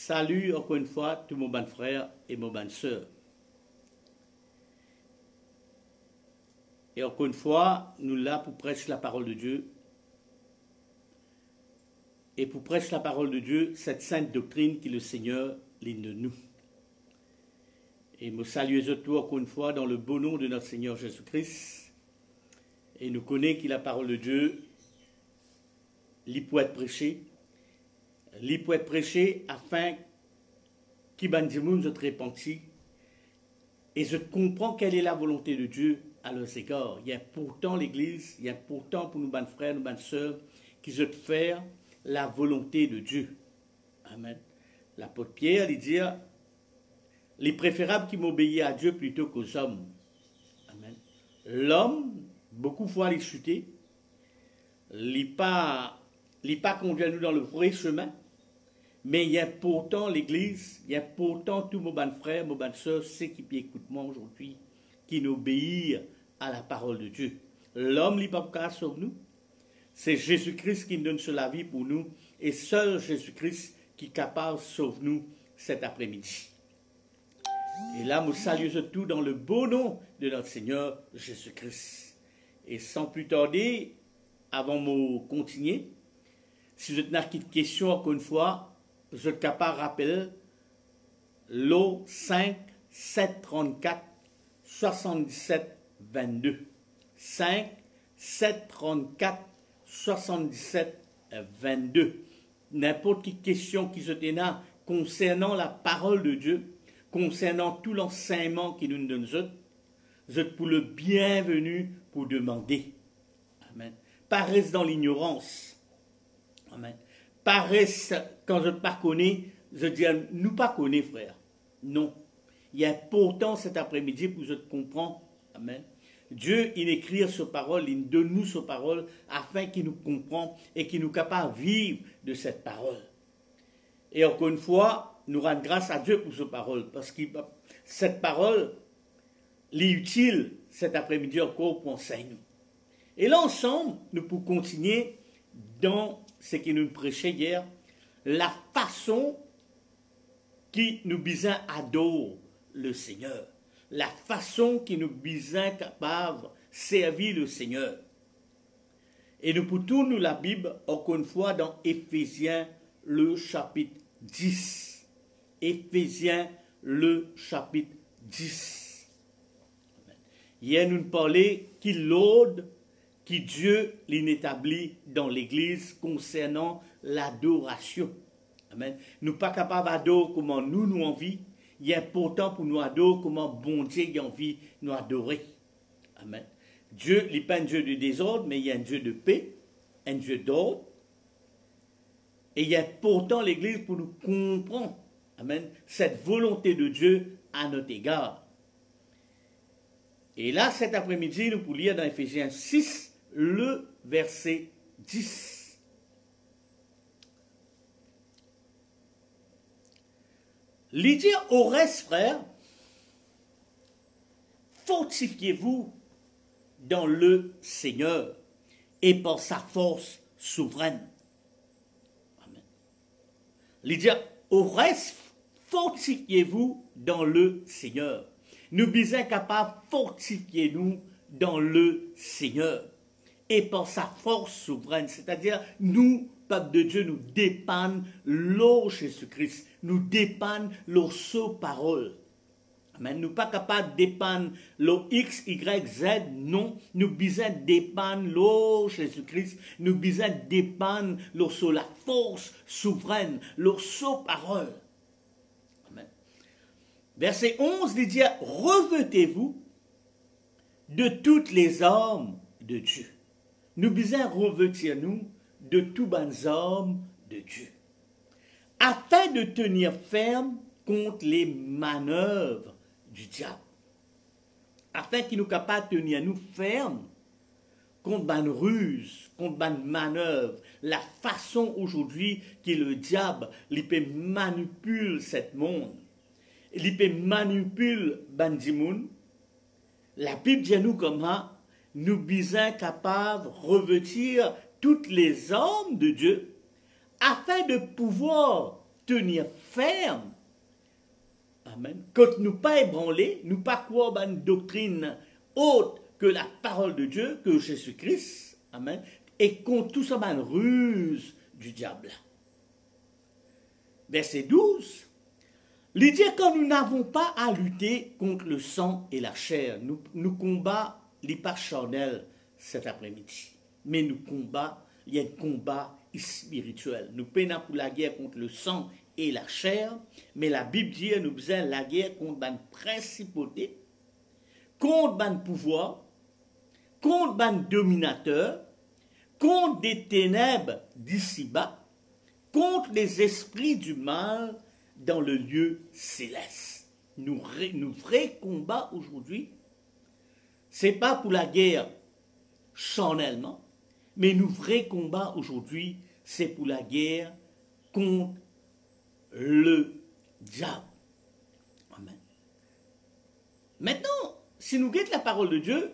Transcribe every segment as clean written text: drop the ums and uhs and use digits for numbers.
Salut encore une fois tous mes bons frères et mes bonnes sœurs. Et encore une fois, nous là pour prêcher la parole de Dieu. Et pour prêcher la parole de Dieu, cette sainte doctrine qui le Seigneur ligne de nous. Et me saluer tout encore une fois dans le beau nom de notre Seigneur Jésus-Christ. Et nous connaissons que la parole de Dieu, il peut être prêchée. Il peut être prêché afin qu'il bandimoun se repentit et je comprends quelle est la volonté de Dieu à leurs égards. Il y a pourtant l'Église, il y a pourtant pour nous, bonnes frères, nous, bonnes sœurs, qui veulent faire la volonté de Dieu. Amen. L'apôtre Pierre, il dit, il est préférable qu'il m'obéisse à Dieu plutôt qu'aux hommes. Amen. L'homme, beaucoup de fois, il est chuté, il n'est pas conduit nous dans le vrai chemin. Mais il y a pourtant l'Église, il y a pourtant tous mes bons frères, mes bonnes sœurs, ceux qui écoutent moi aujourd'hui, qui obéissent à la parole de Dieu. L'homme n'est pas capable de sauver nous. C'est Jésus-Christ qui nous donne sur la vie pour nous. Et seul Jésus-Christ qui est capable de sauver nous cet après-midi. Et là, nous saluons tout dans le beau nom de notre Seigneur Jésus-Christ. Et sans plus tarder, avant de continuer, si vous avez une question encore une fois, je suis capable de rappeler l'eau 5 734 77 22. 5 734 77 22. N'importe quelle question qui se tient concernant la parole de Dieu, concernant tout l'enseignement qui nous donne, vous êtes pour le bienvenu pour demander. Amen. Pas reste dans l'ignorance. Amen. Paraissent, quand je ne pas connais, je dis, nous pas connais, frère. Non. Il y a pourtant cet après-midi pour je te comprends. Amen. Dieu, il écrit sa parole, il donne nous sa parole afin qu'il nous comprenne et qu'il nous capable de vivre de cette parole. Et encore une fois, nous rendons grâce à Dieu pour sa parole parce que cette parole, est utile cet après-midi encore pour enseigner. Et là, ensemble, nous pouvons continuer dans ce qui nous prêchait hier, la façon qui nous besoin adore le Seigneur, la façon qui nous besoin capable de servir le Seigneur. Et nous pouvons nous la Bible encore une fois dans Éphésiens le chapitre 10. Éphésiens le chapitre 10. Hier nous parlons qu'il l'aude qui Dieu l'établit dans l'Église concernant l'adoration. Amen. Nous ne sommes pas capables d'adorer comment nous envie. Il est important pour nous adorer comment bon Dieu a envie de nous adorer. Amen. Dieu n'est pas un Dieu de désordre, mais il y a un Dieu de paix, un Dieu d'ordre. Et il y a pourtant l'Église pour nous comprendre, amen, cette volonté de Dieu à notre égard. Et là, cet après-midi, nous pouvons lire dans Éphésiens 6, le verset 10. Il dit au reste, frère, fortifiez-vous dans le Seigneur et par sa force souveraine. Amen. Il dit au reste, fortifiez-vous dans le Seigneur. Nous sommes capables de fortifier nous dans le Seigneur et par sa force souveraine, c'est-à-dire nous, peuple de Dieu, nous dépendons l'eau Jésus-Christ, nous dépendons l'eau sa parole. Mais nous ne sommes pas capables de dépendre l'eau X, Y, Z, non, nous besoin dépendre l'eau Jésus-Christ, nous besoin dépendre l'eau sur la force souveraine, l'eau sa parole. Amen. Verset 11 dit, revêtez-vous de toutes les armes de Dieu. Nous besoin revêtir nous de tous les armes de Dieu, afin de tenir ferme contre les manœuvres du diable, afin qu'il nous capable de tenir nous fermes contre les ruses, contre les manœuvres, la façon aujourd'hui que le diable il peut manipuler cet monde, il peut manipuler bandimoun. La Bible dit à nous comment nous sommes capables de revêtir toutes les armes de Dieu afin de pouvoir tenir ferme. Amen. Quand nous pas ébranlés, nous pas croire à une doctrine autre que la parole de Dieu, que Jésus-Christ. Amen. Et contre tout ça, une ruse du diable. Verset 12. Il dit que nous n'avons pas à lutter contre le sang et la chair. Nous combattons les pas charnels cet après-midi. Mais nous combattons, il y a un combat spirituel. Nous peinons pour la guerre contre le sang et la chair, mais la Bible dit que nous faisons la guerre contre une principauté, contre un pouvoir, contre un dominateur, contre des ténèbres d'ici-bas, contre les esprits du mal dans le lieu céleste. Nous vrai combat aujourd'hui, c'est pas pour la guerre charnellement, mais nous vrai combat aujourd'hui, c'est pour la guerre contre le diable. Amen. Maintenant, si nous guettons la parole de Dieu,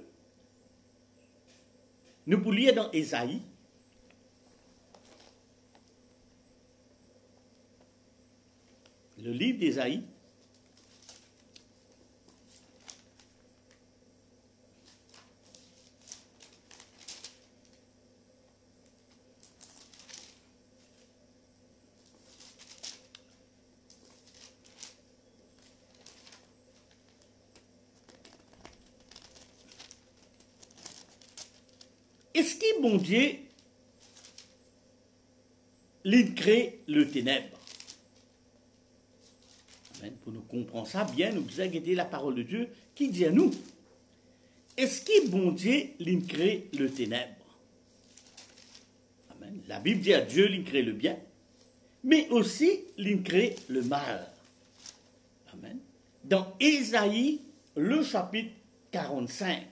nous pouvons lire dans Ésaïe, le livre d'Ésaïe, est-ce que bon Dieu, il crée le ténèbre? Amen. Pour nous comprendre ça bien, nous devons guetter la parole de Dieu qui dit à nous. Est-ce que bon Dieu, il crée le ténèbre? Amen. La Bible dit à Dieu, il crée le bien, mais aussi, il crée le mal. Amen. Dans Ésaïe, le chapitre 45,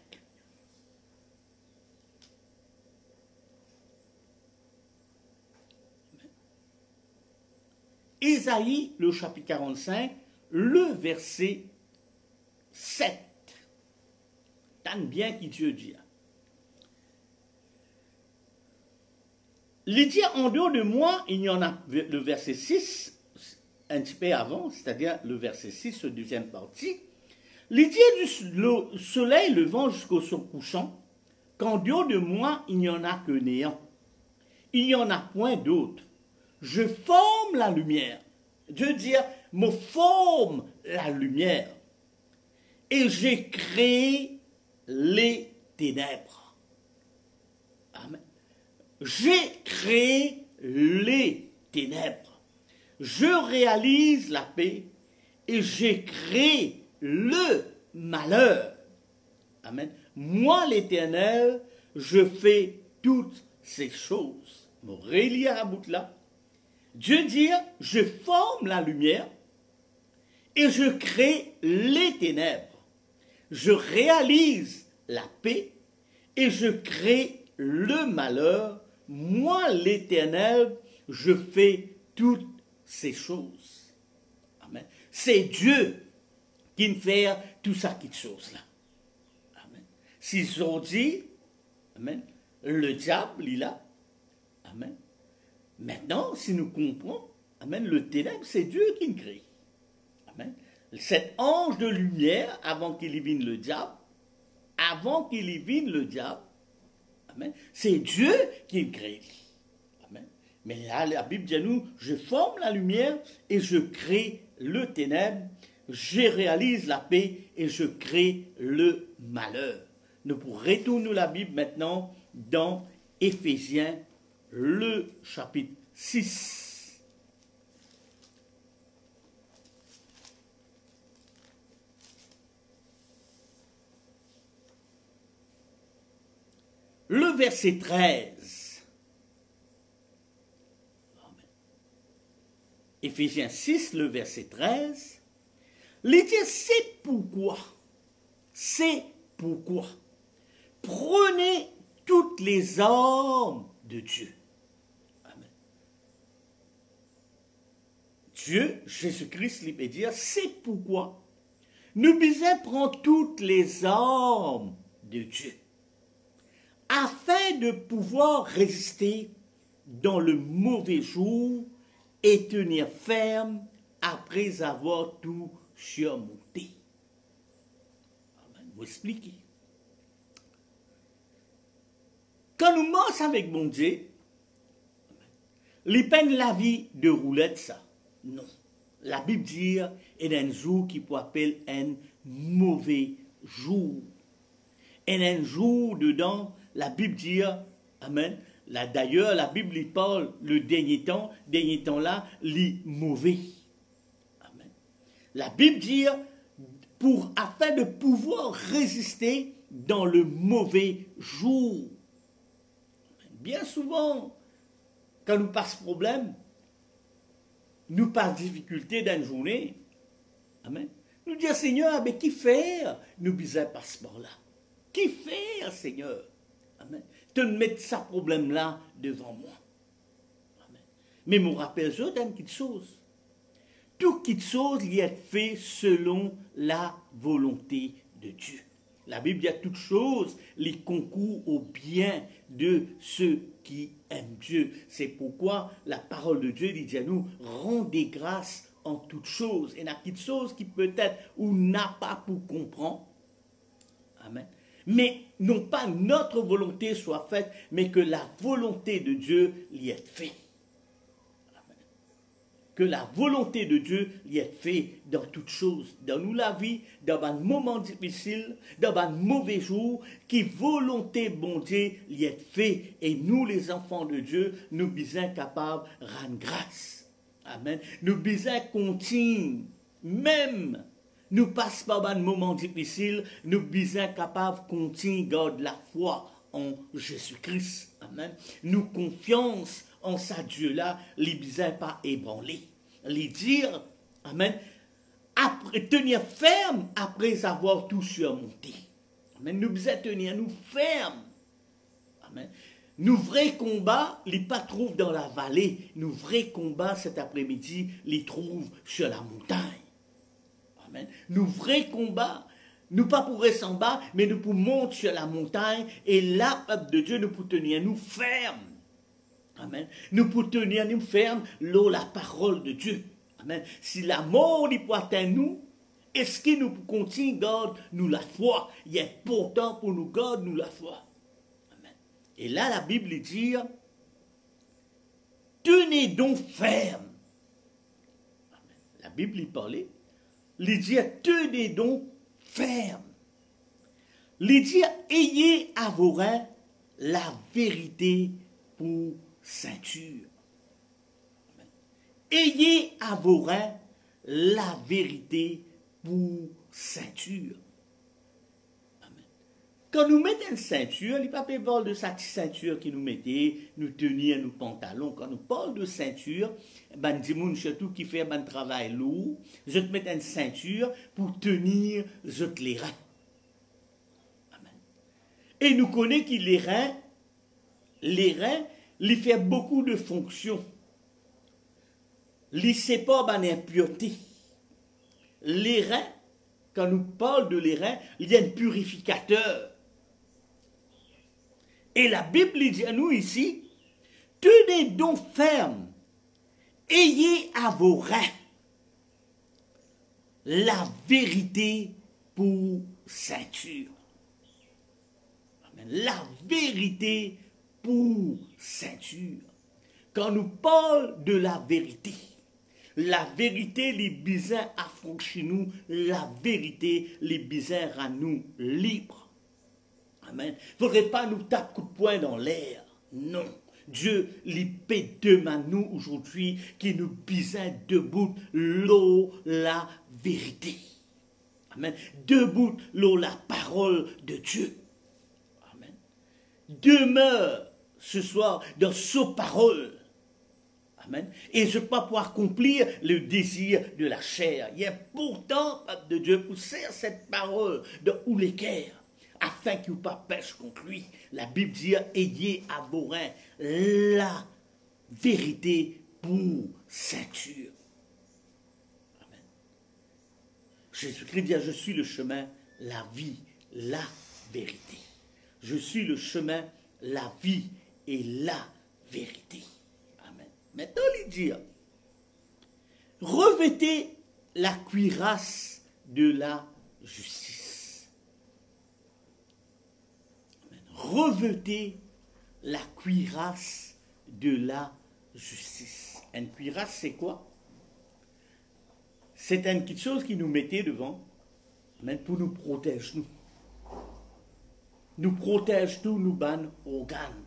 Ésaïe, le chapitre 45, le verset 7. Tant bien qui Dieu dit. Il dit, en dehors de moi, il y en a, le verset 6, un petit peu avant, c'est-à-dire le verset 6, deuxième partie. Il dit du soleil levant jusqu'au son couchant, qu'en dehors de moi, il n'y en a que néant. Il n'y en a point d'autre. Je forme la lumière. Dieu dit, me forme la lumière. Et j'ai créé les ténèbres. Amen. J'ai créé les ténèbres. Je réalise la paix et j'ai créé le malheur. Amen. Moi, l'Éternel, je fais toutes ces choses. Me relie à bout là. Dieu dit, je forme la lumière et je crée les ténèbres. Je réalise la paix et je crée le malheur. Moi, l'Éternel, je fais toutes ces choses. Amen. C'est Dieu qui me fait tout ça, toutes choses-là. Amen. S'ils ont dit, amen, le diable, il a, amen. Maintenant, si nous comprenons, amen, le ténèbre, c'est Dieu qui le crée. Amen. Cet ange de lumière, avant qu'il y vienne le diable, amen, c'est Dieu qui le crée. Amen. Mais là, la Bible dit à nous, je forme la lumière et je crée le ténèbre, je réalise la paix et je crée le malheur. Nous pourrons retourner la Bible maintenant dans Éphésiens, le chapitre 6. Le verset 13. Amen. Éphésiens 6, le verset 13. Il dit, c'est pourquoi, prenez toutes les armes de Dieu. Amen. Dieu, Jésus-Christ, lui peut dire, c'est pourquoi nous devons prendre toutes les armes de Dieu, afin de pouvoir résister dans le mauvais jour et tenir ferme après avoir tout surmonté. Vous expliquer. Quand nous marchons avec mon Dieu, les peines la vie de roulette, ça. Non. La Bible dit, il y a un jour qui peut appeler un mauvais jour. Il y a un jour dedans, la Bible dit, amen. D'ailleurs, la Bible il parle le dernier temps là, les mauvais. Amen. La Bible dit, afin de pouvoir résister dans le mauvais jour. Bien souvent, quand nous passons problème, nous passons difficulté dans une journée, amen. Nous disons, Seigneur, mais qui faire? Nous disons, passe par là. Qui faire, Seigneur? Amen. De mettre ce problème-là devant moi. Amen. Mais me rappelle je d'une petite chose. Toute chose y est fait selon la volonté de Dieu. La Bible dit à toute chose, les concours au bien de ceux qui aiment Dieu. C'est pourquoi la parole de Dieu dit à nous, rendez grâce en toutes choses. Et il y a petites choses qui peut-être ou n'a pas pour comprendre. Amen. Mais non pas notre volonté soit faite, mais que la volonté de Dieu y est faite. Que la volonté de Dieu y est faite dans toutes choses, dans nous la vie, dans un moment difficile, dans un mauvais jour, qui volonté bon Dieu y est faite, et nous les enfants de Dieu, nous sommes capables de rendre grâce. Amen. Nous sommes continuer, même nous passons par un moment difficile, nous sommes capables de continuer à garder la foi en Jésus-Christ. Amen. Nous confiance en sa Dieu-là, les bisins pas ébranlés. Les dire, amen, après, tenir ferme après avoir tout surmonté. Amen. Nous bisins tenir nous ferme. Amen. Nous vrais combats, les pas trouvent dans la vallée. Nous vrais combats cet après-midi, les trouvent sur la montagne. Amen. Nous vrais combats, nous pas pour rester en bas, mais nous pour monter sur la montagne. Et là, peuple de Dieu, nous pour tenir nous ferme. Amen. Nous pour tenir nous ferme l'eau la parole de Dieu. Amen. Si la mort n'est pas atteint nous, est-ce que nous continuons garder nous la foi? Il est pourtant pour nous garder nous la foi. Amen. Et là la Bible dit, tenez donc ferme. Amen. La Bible y parlait, il dit tenez donc ferme. Il dit ayez à vos reins la vérité pour ceinture. Amen. Ayez à vos reins la vérité pour ceinture. Amen. Quand nous mettons une ceinture, il n'y a pas besoin de cette ceinture qui nous mettait, nous tenir nos pantalons. Quand nous parlons de ceinture, ben, dis-moi surtout qui fait un travail lourd, je te mets une ceinture pour tenir les reins. Amen. Et nous connaissons que les reins, il fait beaucoup de fonctions. Il sépare par l'impureté. Les reins, quand nous parlons de les reins, il y a un purificateur. Et la Bible dit à nous ici, tenez donc ferme, ayez à vos reins la vérité pour ceinture. Amen. La vérité pour ceinture. Quand nous parlons de la vérité, les bisins affranchis nous, la vérité, les bisins rend nous libres. Amen. Il ne faudrait pas nous taper coup de poing dans l'air. Non. Dieu lui paie demain nous aujourd'hui qui nous bisins debout l'eau, la vérité. Amen. Debout l'eau, la parole de Dieu. Amen. Demeure ce soir dans sa parole. Amen. Et je ne peux pas pouvoir accomplir le désir de la chair. Il y a pourtant, peuple de Dieu, pousser cette parole de où les cœurs, afin qu'il n'y ait pas pêche contre lui. La Bible dit, ayez à vos reins la vérité pour ceinture. Amen. Jésus-Christ dit, je suis le chemin, la vie, la vérité. Je suis le chemin, la vie et la vérité. Amen. Maintenant, il dit, Revêtez la cuirasse de la justice. Amen. Revêtez la cuirasse de la justice. Une cuirasse, c'est quoi? C'est une petite chose qui nous mettait devant, amen, pour nous protéger, nous. Nous protège tous nos ban organes.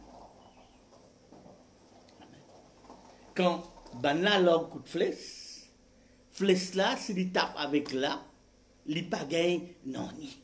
Quand ban là leur coup de flèche là, s'il tape avec là, il pas gagne non ni.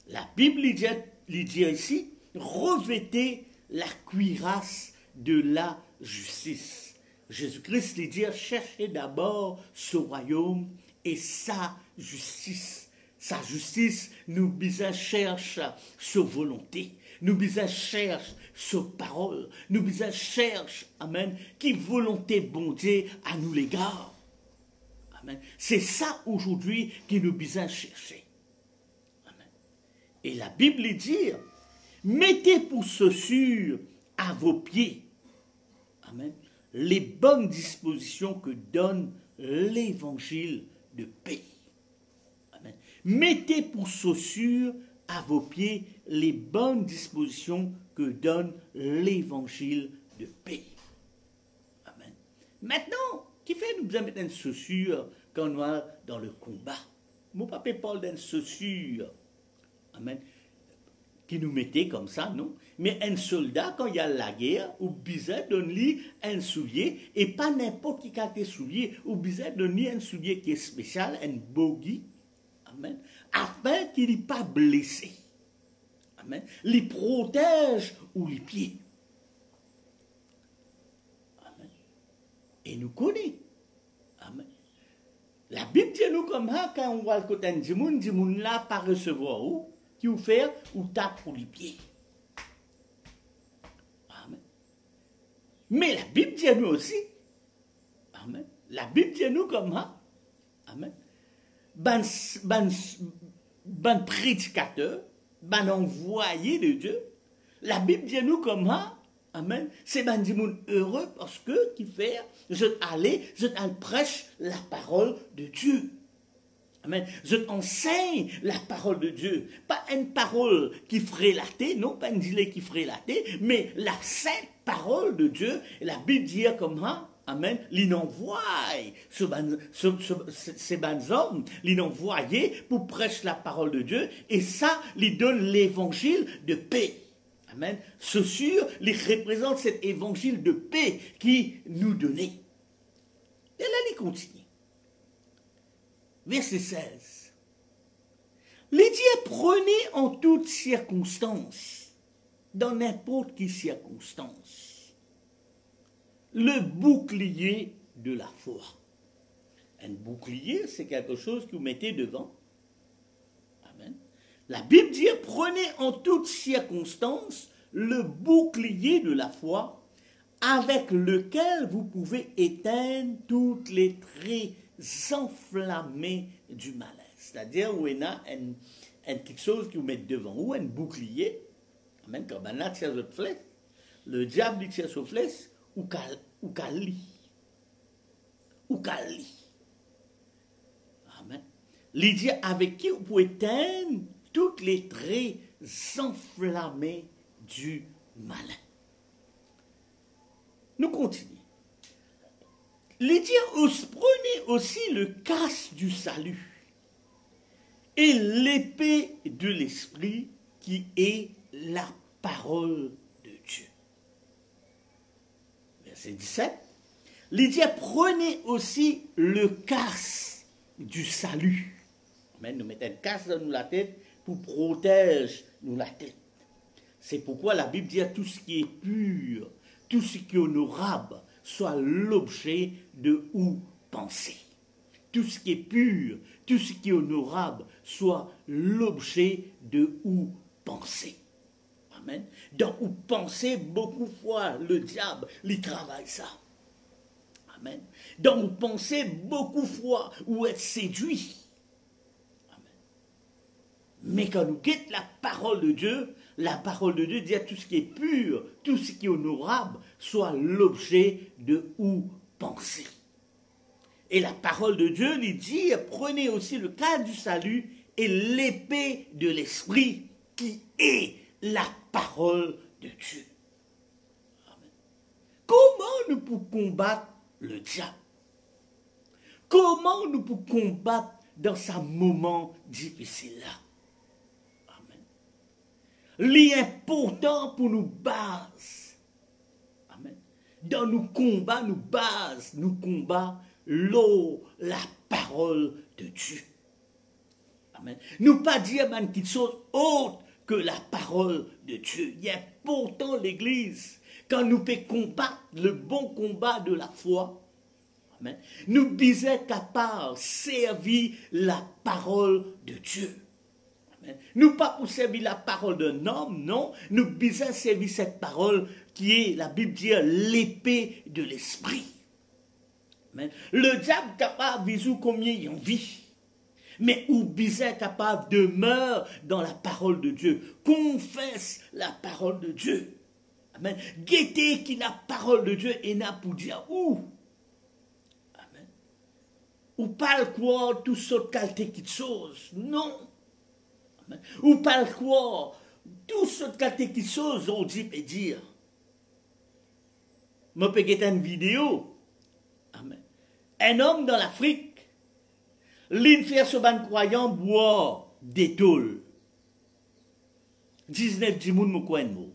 La Bible dit ici, revêtez la cuirasse de la justice. Jésus-Christ lui dit, cherchez d'abord ce royaume et sa justice. Sa justice, nous besoin cherche sa volonté. Nous besoin cherche sa parole. Nous besoin cherche, amen, qui volonté bon Dieu à nous l'égard. Amen. C'est ça aujourd'hui qui nous besoin chercher. Amen. Et la Bible dit, mettez pour chaussures à vos pieds. Amen. Les bonnes dispositions que donne l'évangile de paix. Amen. Mettez pour chaussures à vos pieds les bonnes dispositions que donne l'évangile de paix. Amen. Maintenant, qui fait nous mettre une chaussure quand on est dans le combat? Mon papa parle d'une chaussure. Amen. Qui nous mettait comme ça, non? Mais un soldat, quand il y a la guerre, ou besoin donne-lui un soulier, et pas n'importe qui a des souliers, ou besoin donne-lui un soulier qui est spécial, un bogie, amen, afin qu'il n'est pas blessé. Amen. Les protège ou les pieds. Amen. Et nous connaissons. Amen. La Bible dit nous comme ça, quand on voit le côté du monde là, pas recevoir où? Qui vous fait ou tape pour les pieds. Amen. Mais la Bible dit à nous aussi. Amen. La Bible dit à nous comme ça. Amen. Ben prédicateur, ben envoyé de Dieu. La Bible dit à nous comme ça. Amen. C'est ben du monde heureux parce que qui fait, je prêche la parole de Dieu. Amen. Je t'enseigne la parole de Dieu. Pas une parole qui ferait la tête, non pas une gilet qui ferait la tête, mais la sainte parole de Dieu. Et la Bible dit comme ça, amen, il envoie ces bons hommes, il envoie pour prêcher la parole de Dieu, et ça, il donne l'évangile de paix. Amen. Ce sûr, il représente cet évangile de paix qui nous donnait. Et là, il continue. Verset 16. Les dieux prenez en toutes circonstances, dans n'importe quelle circonstance, le bouclier de la foi. Un bouclier, c'est quelque chose que vous mettez devant. Amen. La Bible dit, prenez en toutes circonstances le bouclier de la foi, avec lequel vous pouvez éteindre toutes les traits enflammés du malaise. C'est-à-dire où il y a quelque chose qui vous met devant vous, un bouclier. Amen. Quand on tire votre flèche, le diable il tire sa flèche, ou cali. Amen. Il dit avec qui vous pouvez éteindre toutes les traits enflammés du malin. Nous continuons. Les dieux prenez aussi le casque du salut et l'épée de l'esprit qui est la parole de Dieu. Verset 17. Les dieux prenez aussi le casque du salut. Amen. Nous mettons un casque dans la tête pour protéger nous la tête. C'est pourquoi la Bible dit à tout ce qui est pur, tout ce qui est honorable, soit l'objet de où penser. Tout ce qui est pur, tout ce qui est honorable, soit l'objet de où penser. Amen. Donc, où penser, beaucoup de fois, le diable, il travaille ça. Amen. Donc, où penser, beaucoup de fois, où être séduit. Amen. Mais quand nous quittons la parole de Dieu dit à tout ce qui est pur, tout ce qui est honorable, soit l'objet de où penser. Et la parole de Dieu lui dit, prenez aussi le cadre du salut et l'épée de l'esprit qui est la parole de Dieu. Amen. Comment nous pouvons combattre le diable? Comment nous pouvons combattre dans ce moment difficile-là? Amen. L'important pour nous base. Amen. Dans nos combats, nous combat l'eau, la parole de Dieu. Amen. Nous pas dire quelque chose autre que la parole de Dieu. Il est important l'Église, quand nous pouvons combattre le bon combat de la foi, amen, nous sommes capables de servir la parole de Dieu. Amen. Nous pas pour servir la parole d'un homme, non. Nous sommes servir cette parole qui est, la Bible dit, l'épée de l'esprit. Amen. Le diable est capable de vivre combien il en vit. Mais ou bien capable de demeurer dans la parole de Dieu. Confesse la parole de Dieu. Amen. Guettez qui la parole de Dieu et n'a pour dire où. Amen. Ou pas quoi tout sorte qualité qui chose. Non. Amen. Ou pas quoi tout sorte qualité qui chose on dit et dire. Moi peux guetter une vidéo. Amen. Un homme dans l'Afrique. L'une fait ce ban croyant boire des tôles. 19 dimoun mou kwen mou.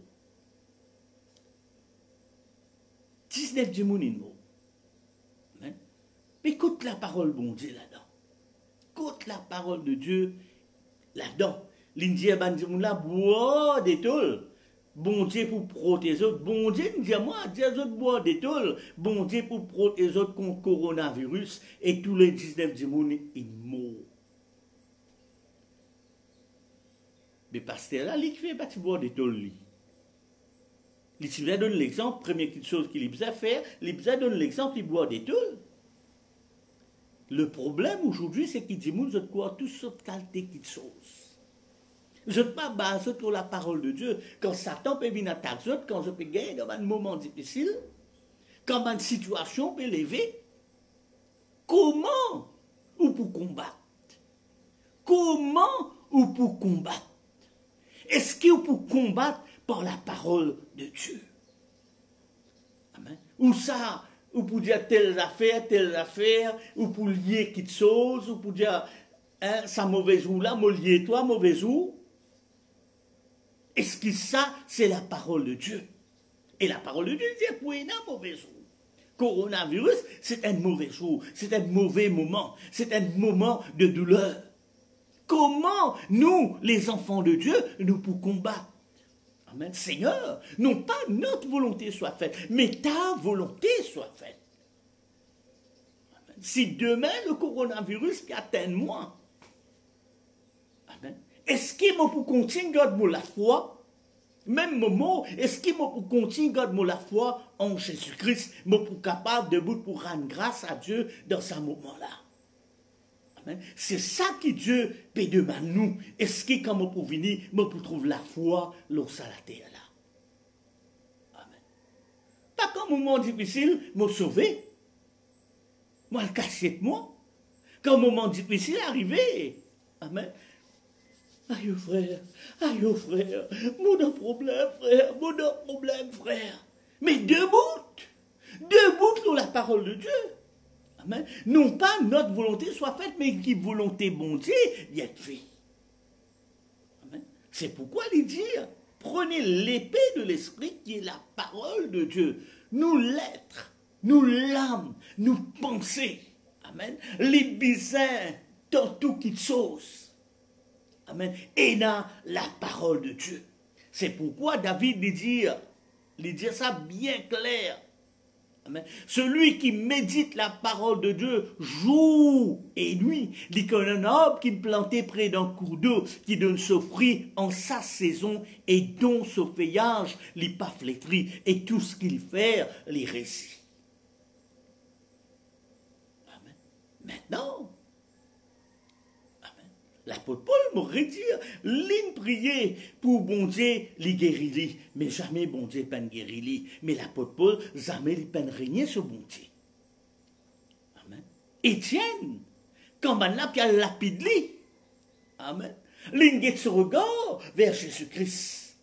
19 dimoun in mou. Mais écoute la parole bon Dieu là-dedans. Écoute la parole de Dieu là-dedans. L'une dit ban dimoun là boire des tôles. Bon Dieu pour protéger les autres. Bon Dieu nous dit moi, dis aux autres boire des tôles. Bon Dieu pour protéger les autres contre le coronavirus. Et tous les 19 dimoun ils mourent. Mais pasteur là, il fait pas boire des tôles. Il va donner l'exemple, première chose qu'il a faire, il va donner l'exemple, il boit des tôles. Le problème aujourd'hui, c'est qu'il dit, moi, je crois toutes sortes de qualités qui sont. Je ne peux pas baser sur la parole de Dieu. Quand Satan peut venir attaquer, quand je peux gagner dans un moment difficile, quand une situation peut lever, comment ou pour combattre? Comment ou pour combattre? Est-ce qu'il faut combattre par la parole de Dieu? Amen. Ou ça, ou pour dire telle affaire, ou pour lier quelque chose, ou pour dire hein, ça mauvais jour là, moi lier toi, mauvais jour. Est-ce que ça, c'est la parole de Dieu? Et la parole de Dieu dit pour un mauvais jour. Coronavirus, c'est un mauvais jour, c'est un mauvais moment, c'est un moment de douleur. Comment nous, les enfants de Dieu, nous pouvons combattre? Amen. Seigneur, non pas notre volonté soit faite, mais ta volonté soit faite. Amen. Si demain le coronavirus atteint moi, amen. Est-ce qu'il m'a pour continuer garder la foi? Même moment, est-ce qu'il m'a pour continuer garder la foi en Jésus-Christ, m'a pour capable de pour rendre grâce à Dieu dans ce moment-là? C'est ça que Dieu peut demander nous. Est-ce que quand je pour venir, je pour trouver la foi lorsqu'à la terre là? Amen. Pas quand moment difficile, me sauver. Moi le cacher de moi. Quand moment difficile arrivé. Amen. Aïe frère, mon problème frère. Mais debout sur la parole de Dieu. Amen. Non pas notre volonté soit faite, mais qui volonté bon Dieu y est faite. Amen. C'est pourquoi il dit, prenez l'épée de l'esprit qui est la parole de Dieu. Nous l'être, nous l'âme, nous penser. Amen. Les bisins, dans tout qui chose. Amen. Et dans la parole de Dieu. C'est pourquoi David dit ça bien clair. Amen. Celui qui médite la parole de Dieu jour et nuit, dit qu'un un arbre qui est planté près d'un cours d'eau, qui donne son fruit en sa saison et dont son feuillage n'est pas flétri, et tout ce qu'il fait, les récits. Amen. Maintenant, l'apôtre Paul m'aurait dit, l'une prier pour bon Dieu, les guérir, mais jamais bon Dieu pas guérir. Mais l'apôtre Paul, jamais il peine régner sur bon Dieu. Amen. Étienne, quand maintenant il y a lapide li. Amen. L'ingé ce regard vers Jésus-Christ.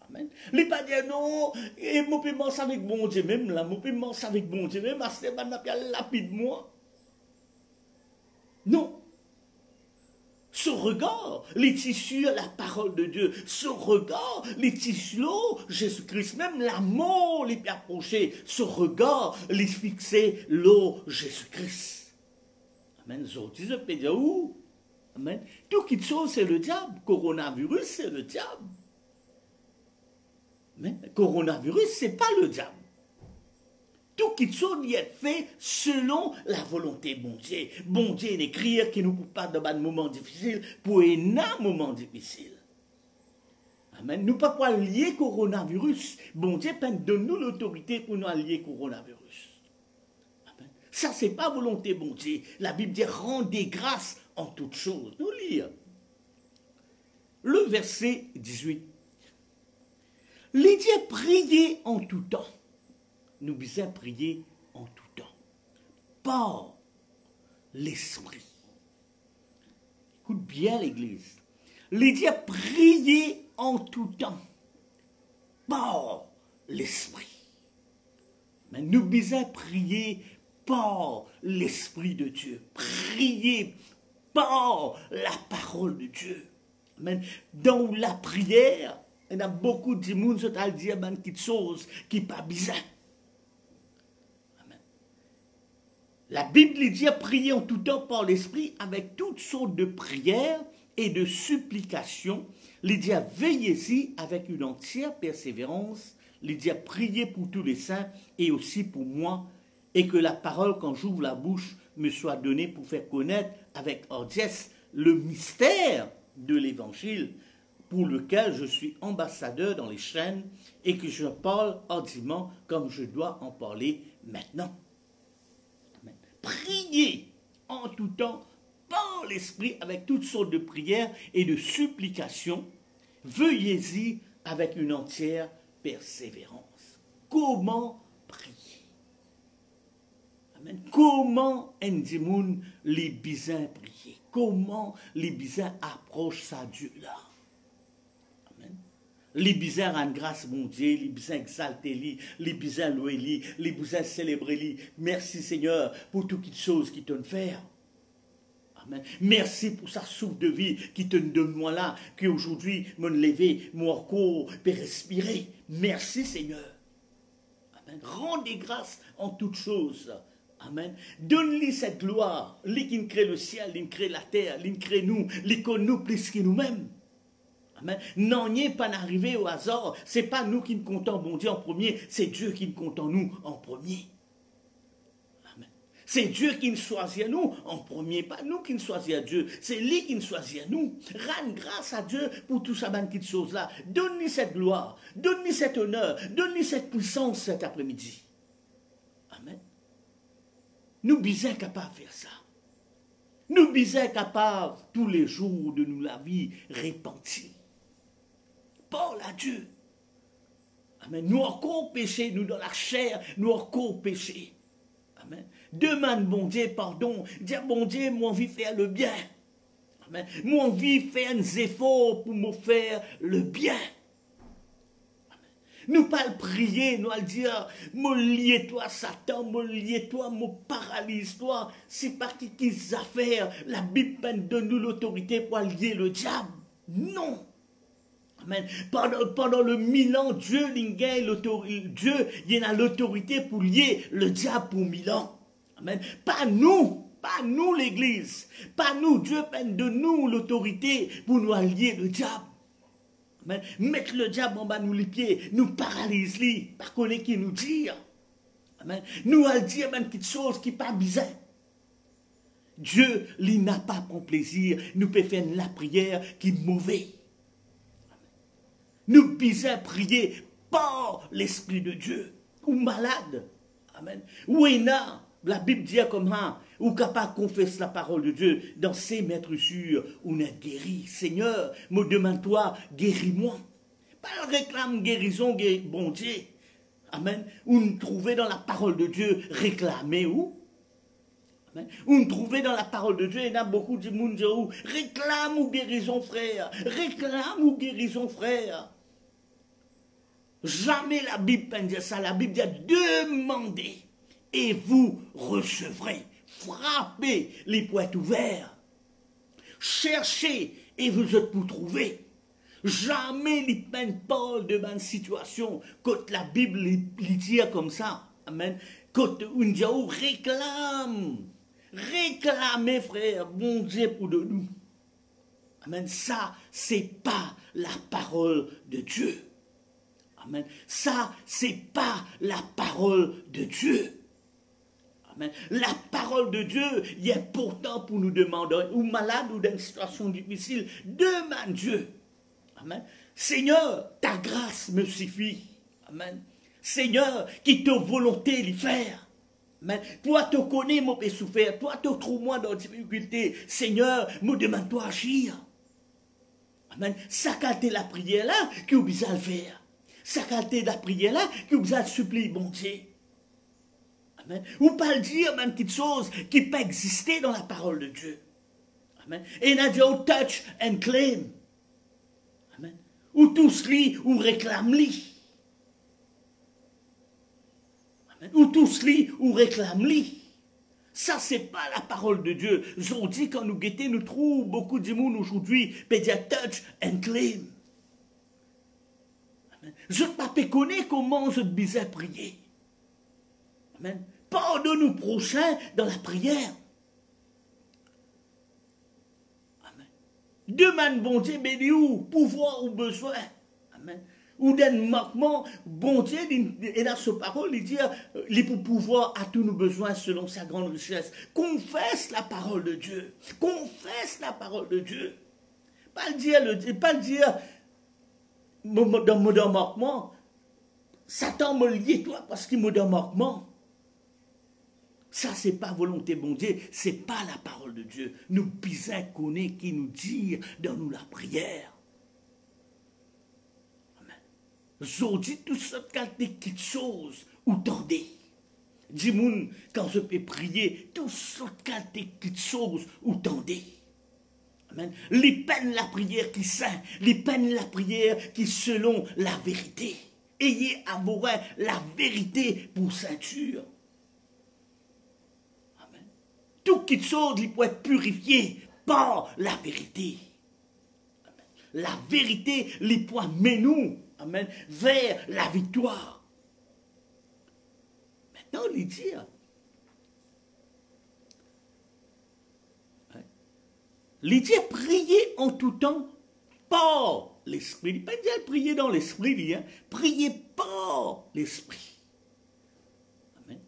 Amen. Il pas dire non, et moi peux m'en avec bon Dieu même là, moi peux m'en avec bon Dieu même, parce que maintenant il y a lapide moi. Non. Ce regard, les tissus, la parole de Dieu, ce regard, les tissus, Jésus-Christ, même l'amour les plus approché, ce regard, les fixer, l'eau, Jésus-Christ. Amen. Je peux dire où? Amen. Tout qui chose, c'est le diable. Coronavirus, c'est le diable. Mais coronavirus, c'est pas le diable. Tout qui chose y est fait selon la volonté de bon Dieu. Bon Dieu n'écrire qui nous coupe pas dans un moment difficile pour un moment difficile. Amen. Nous ne pouvons pas lier coronavirus. Bon Dieu donne-nous l'autorité pour nous lier coronavirus. Amen. Ça, ce n'est pas volonté bon Dieu. La Bible dit rendez grâce en toutes choses. Nous lisons. Le verset 18. Les dieux priez en tout temps. Nous devons prier en tout temps, par l'Esprit. Écoute bien l'Église. Les dieux prier en tout temps, par l'Esprit. Mais nous devons prier par l'Esprit de Dieu. Prier par la parole de Dieu. Amen. Dans la prière, il y a beaucoup de monde qui ont dit des choses qui ne sont pas bizarres. La Bible dit prier en tout temps par l'Esprit avec toutes sortes de prières et de supplications. Il dit veillez-y avec une entière persévérance. Il dit prier pour tous les saints et aussi pour moi, et que la parole, quand j'ouvre la bouche, me soit donnée pour faire connaître avec hardiesse le mystère de l'Évangile, pour lequel je suis ambassadeur dans les chaînes et que je parle hardiment comme je dois en parler maintenant. Priez en tout temps par l'Esprit avec toutes sortes de prières et de supplications. Veuillez-y avec une entière persévérance. Comment prier? Amen. Comment Ndimoun les bisins prier? Comment les bisins approchent ça Dieu là? Les bisins rendent grâce, mon Dieu, les bisins exalter, les bisins louer, les bisins célébrer. Merci Seigneur pour toutes choses qui te faire. Amen. Merci pour sa souffle de vie qui te donne moi là, qui aujourd'hui me lever, mon corps peut respirer. Merci Seigneur. Amen. Rendez grâce en toutes choses. Amen. Donne-lui cette gloire. Lui qui crée le ciel, lui qui crée la terre, lui qui crée nous, lui connaît nous plus que nous-mêmes. Amen. Non, n'y est pas arrivé au hasard. C'est pas nous qui nous comptons, bon Dieu, en premier. C'est Dieu qui nous compte nous en premier. Amen. C'est Dieu qui nous choisit nous en premier. Pas nous qui nous choisissons Dieu. C'est lui qui nous choisit nous. Rends grâce à Dieu pour tout ça, petites choses-là. Donne-lui cette gloire. Donne-lui cet honneur. Donne-lui cette puissance cet après-midi. Amen. Nous sommes capables de faire ça. Nous sommes capables tous les jours de nous la vie repentir. Parle à Dieu. Amen. Nous encore péché, nous dans la chair, nous encore péché. Amen. Demande bon Dieu pardon. Dis bon Dieu, moi envie de faire le bien. Amen. Moi envie de faire des efforts pour me faire le bien. Amen. Nous pas le prier, nous le dire, me lier toi Satan, me lier toi, me paralyse toi. C'est pas qui affaires. La Bible donne nous l'autorité pour lier le diable. Non. Amen. Pendant le 1000 ans, Dieu il a l'autorité pour lier le diable pour 1000 ans. Amen. Pas nous l'Église, pas nous, Dieu de nous l'autorité pour nous allier le diable. Amen. Mettre le diable en bas nous les pieds, nous paralyse lui, par connaître qui nous dit. Amen. Nous allons dire même quelque chose qui n'est pas bizarre. Dieu, il n'a pas pour plaisir, nous peut faire la prière qui est mauvaise. Nous devons prier par l'Esprit de Dieu. Ou malade. Amen. Ou là, la Bible dit comme ça, ou capable de confesser la parole de Dieu dans ses maîtres sûrs, ou n'est guéri. Seigneur, me demande-toi, guéris-moi. Pas réclame guérison, bon Dieu. Amen. Ou nous trouver dans la parole de Dieu, réclamer où? On trouvait dans la parole de Dieu, il y a beaucoup de monde qui disent, réclame ou guérison frère, réclame ou guérison frère. Jamais la Bible peut dire ça, la Bible dit demandez et vous recevrez. Frappez, les poings ouverts. Cherchez et vous êtes pour trouver. Jamais les peines parlent de ma situation. Quand la Bible les dit comme ça, amen. Quand on dit réclame, réclamez frère, bon Dieu pour de nous. Amen. Ça, c'est pas la parole de Dieu. Amen. Ça, c'est pas la parole de Dieu. Amen. La parole de Dieu, il est pourtant pour nous demander, ou malade ou dans une situation difficile, demande Dieu. Amen. Seigneur, ta grâce me suffit. Amen. Seigneur, qui te volonté l'y faire. Amen. Toi, te connais mon péché souffert. Toi, te trouves moi dans la difficulté. Seigneur, me demande-toi agir. Amen. Ça qualité la prière là, qui vous besoin de faire. Ça qualité la prière là, qui vous besoin de supplier, bon Dieu. Amen. Ou pas le dire, même quelque chose qui peut exister dans la parole de Dieu. Amen. Et il a dit, oh, touch and claim. Amen. Ou tous lit, ou réclame-li. Amen. Ou tous lit, ou réclame-li. Ça, c'est pas la parole de Dieu. Aujourd'hui, quand nous guettons, nous trouvons beaucoup de monde aujourd'hui, peut dire touch and claim. Amen. Je ne peux pas connaître comment je te prier. Amen. Pardonne-nous prochain dans la prière. Amen. Demande bon Dieu, béni ou pouvoir ou besoin. Amen. Ou d'un manquement, bon Dieu, et dans sa parole, il dit, il pour pouvoir à tous nos besoins selon sa grande richesse. Confesse la parole de Dieu. Confesse la parole de Dieu. Pas le dire, dans mon manquement, Satan me lie toi parce qu'il me donne manquement. Ça, c'est pas volonté bon Dieu, c'est pas la parole de Dieu. Nous bisons connaître qui nous dit dans nous la prière. Aujourd'hui, tout ça, quand des petites choses, ou tendez. Dis-moi, quand je peux prier, tout ça, quand des petites choses, ou tendez. Amen. Les peines la prière qui saint, les peines la prière qui selon la vérité. Ayez à vous la vérité pour ceinture. Amen. Tout petites choses, il peut être purifié par la vérité. Amen. La vérité, les points nous. Amen. Vers la victoire. Maintenant, il dit, priez en tout temps par l'esprit. Il ne peut pas dire prier dans l'esprit, priez par l'esprit.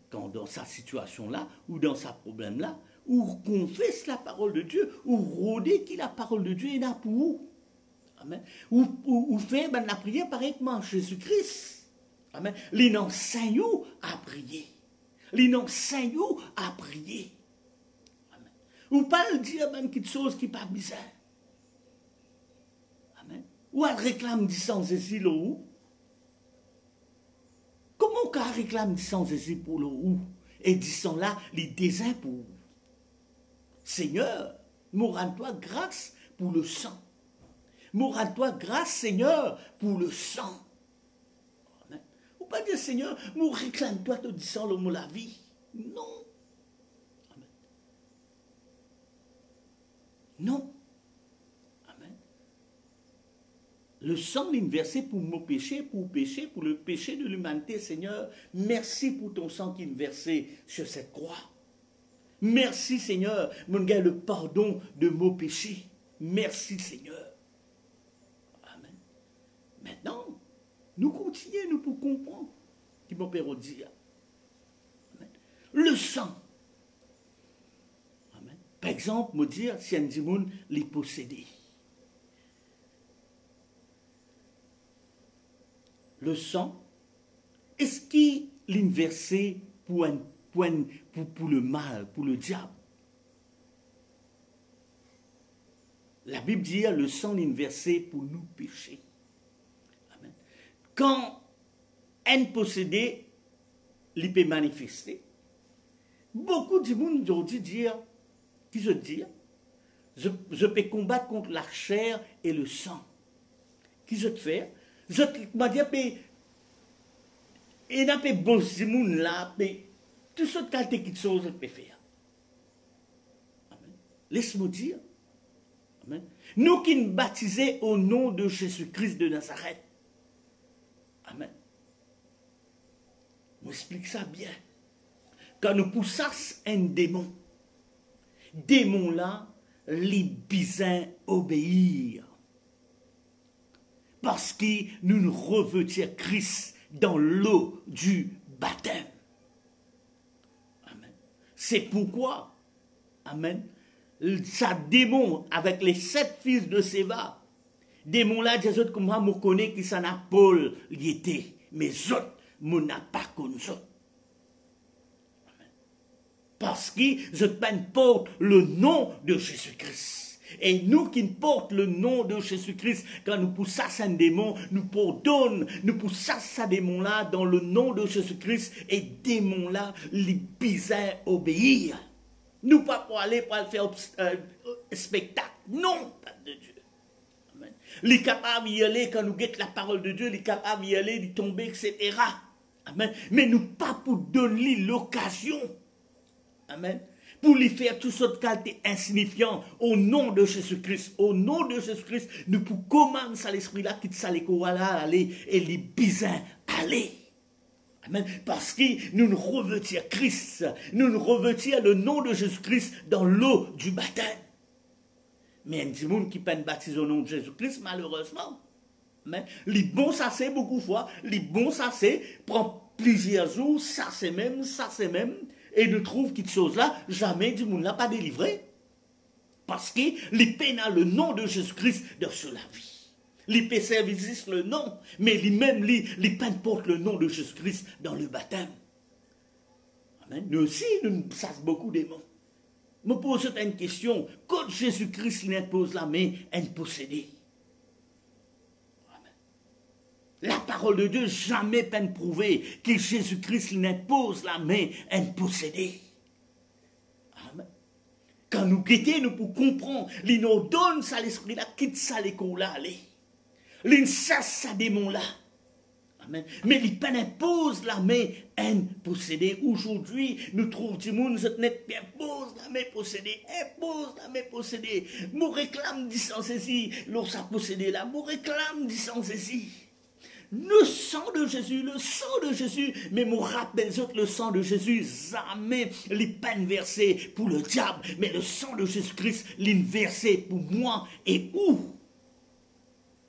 Quand dans sa situation-là, ou dans sa problème-là, ou confesse la parole de Dieu, ou rôder qui la parole de Dieu est là pour vous. Amen. Ou fait la prière pareillement Jésus-Christ. Amen. Les enseigne à prier. Les enseigne à prier. Amen. Ou pas le dire même quelque chose qui n'est pas bizarre. Amen. Ou elle réclame du sang Jésus le ou. Comment qu'elle réclame du sang Jésus pour le ou? Et du sang là, les désirs pour vous. Seigneur, nous rends-toi grâce pour le sang. Nous rends-toi grâce, Seigneur, pour le sang. Amen. Ou pas dire, Seigneur, nous réclame-toi te disant le mot la vie. Non. Amen. Non. Amen. Le sang est versé pour mon péché, pour le péché de l'humanité, Seigneur. Merci pour ton sang qui est versé sur cette croix. Merci, Seigneur, mon gars, le pardon de mon péché. Merci, Seigneur. Maintenant, nous continuons, nous pour comprendre qui mon Père dit. Amen. Le sang. Amen. Par exemple, me dire si un dimoun les possédé. Le sang, est-ce qu'il est versé pour le mal, pour le diable? La Bible dit le sang est versé pour nous pécher. Quand un possédé, il peut manifester. Beaucoup de monde aujourd'hui dire, qui je dis, je peux combattre contre la chair et le sang. Qui je te fais? Je te dire, et n'a pas bon ce monde là, mais tout ce qualité qui chose je peux faire. Amen. Laisse-moi dire. Amen. Nous qui nous baptisons au nom de Jésus-Christ de Nazareth. Amen. Je m'explique ça bien. Quand nous poussons un démon, démon là, les bisins obéir. Parce que nous nous revêtons Christ dans l'eau du baptême. Amen. C'est pourquoi, amen, ça démon avec les 7 fils de Séva, démon là, des autres comme moi, me connais qui s'en a Paul, il était, mais autres, me n'a pas connu ça. Parce que je porte le nom de Jésus-Christ. Et nous qui portons le nom de Jésus-Christ, quand nous poussons un démon, nous pardonnons, nous poussons ce démon-là dans le nom de Jésus-Christ, et démon-là, les bizarres obéir. Nous pas pour aller pour faire spectacle. Non, pas de Dieu. Amen. Les capables d'y aller quand nous guettons la parole de Dieu, les capables d'y aller, d'y tomber, etc. Amen. Mais nous pas pour donner l'occasion. Amen. Pour lui faire toutes sortes de qualités insignifiantes au nom de Jésus-Christ. Au nom de Jésus-Christ, nous pouvons commencer à l'esprit-là, quitte ça les là, aller, et les bisins, aller. Amen. Parce que nous nous revêtons Christ, nous nous revêtons le nom de Jésus-Christ dans l'eau du baptême. Mais il y a des gens qui peuvent baptiser au nom de Jésus-Christ, malheureusement. Amen. Les bons, ça c'est beaucoup de fois, les bons, ça c'est, prend plusieurs jours, ça c'est même, et nous trouvons quelque chose là, jamais du monde n'a pas délivré. Parce que les peines a le nom de Jésus-Christ dans la vie. Les peines servent le nom, mais lui-même, les peines portent le nom de Jésus-Christ dans le baptême. Amen. Nous aussi, nous savons beaucoup des mots. Je me pose une question. Quand Jésus-Christ l'impose la main, elle possédée. La parole de Dieu jamais peine prouver que Jésus-Christ n'impose la main à une possédée. Amen. Quand nous guettons, nous pouvons comprendre, il nous donne ça l'esprit là, quitte ça l'école là, aller. Il chasse ça démon là. Amen. Mais il peine impose la main à une possédée. Aujourd'hui, nous trouvons du monde, je n'ai pas impose la main possédée, impose la main possédée. Mon réclame distance ici, lorsqu'à posséder là, mon réclame distance ici. Le sang de Jésus, mais me rappelle le sang de Jésus, jamais les peines versées pour le diable, mais le sang de Jésus-Christ, versé pour moi et où?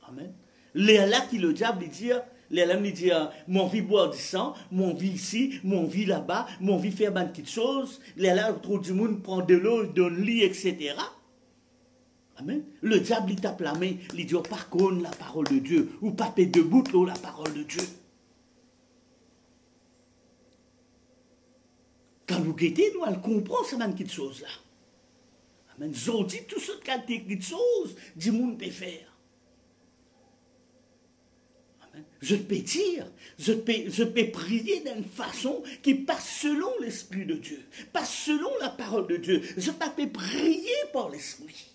Amen. Les là qui le diable dit, les là il dit, mon vie boire du sang, mon vie ici, mon vie là-bas, mon vie faire une petite chose, les là autour du monde prend de l'eau, donne lit, etc. Amen. Le diable, il tape la main, il dit, par contre, la parole de Dieu, ou pas debout, la parole de Dieu. Quand nous guettons, nous, elle comprend ces petites choses-là. Amen. Ils dit tout ce qui est petites choses, du monde peut faire. Amen. Je peux dire, je peux prier d'une façon qui passe selon l'Esprit de Dieu, pas selon la parole de Dieu. Je peux prier par l'Esprit.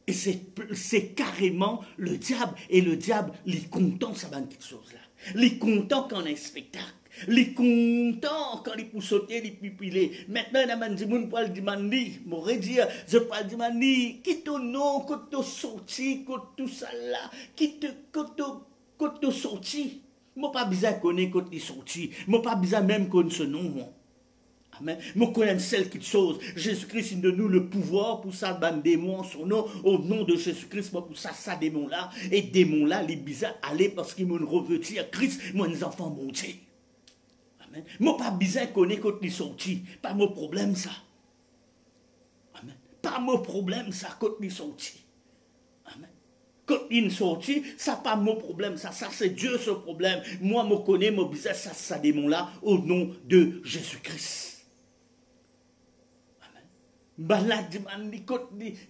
Et c'est carrément le diable. Et le diable, il est content de ces petites choses-là. Il est content quand on a un spectacle. Il est content quand il peut sauter, il peut piler. Maintenant, il y a des gens qui peuvent demander, je peux demander, qui ton nom, quand tu sorti, quand tout ça là, quand tu sorti. Je n'ai pas besoin de connaître quand tu es sorti. Je n'ai pas besoin même de connaître ce nom, moi. Amen. Nous connaissons celle qui chose. Jésus-Christ donne nous le pouvoir pour ça, ban démon, son nom, au nom de Jésus-Christ, pour ça démon là. Et démon là, les bizarres, aller parce qu'ils m'ont revêtu à Christ, moi, les enfants mon Dieu. Amen. Moi, pas bizarre connaître quand ils sont sortis. Pas mon problème, ça. Amen. Pas mon problème, ça, quand ils sont sortis. Amen. Quand ils sont sortis, ça pas mon problème, ça c'est Dieu ce problème. Moi, je connais mon bizarre, ça démon là, au nom de Jésus-Christ. Balade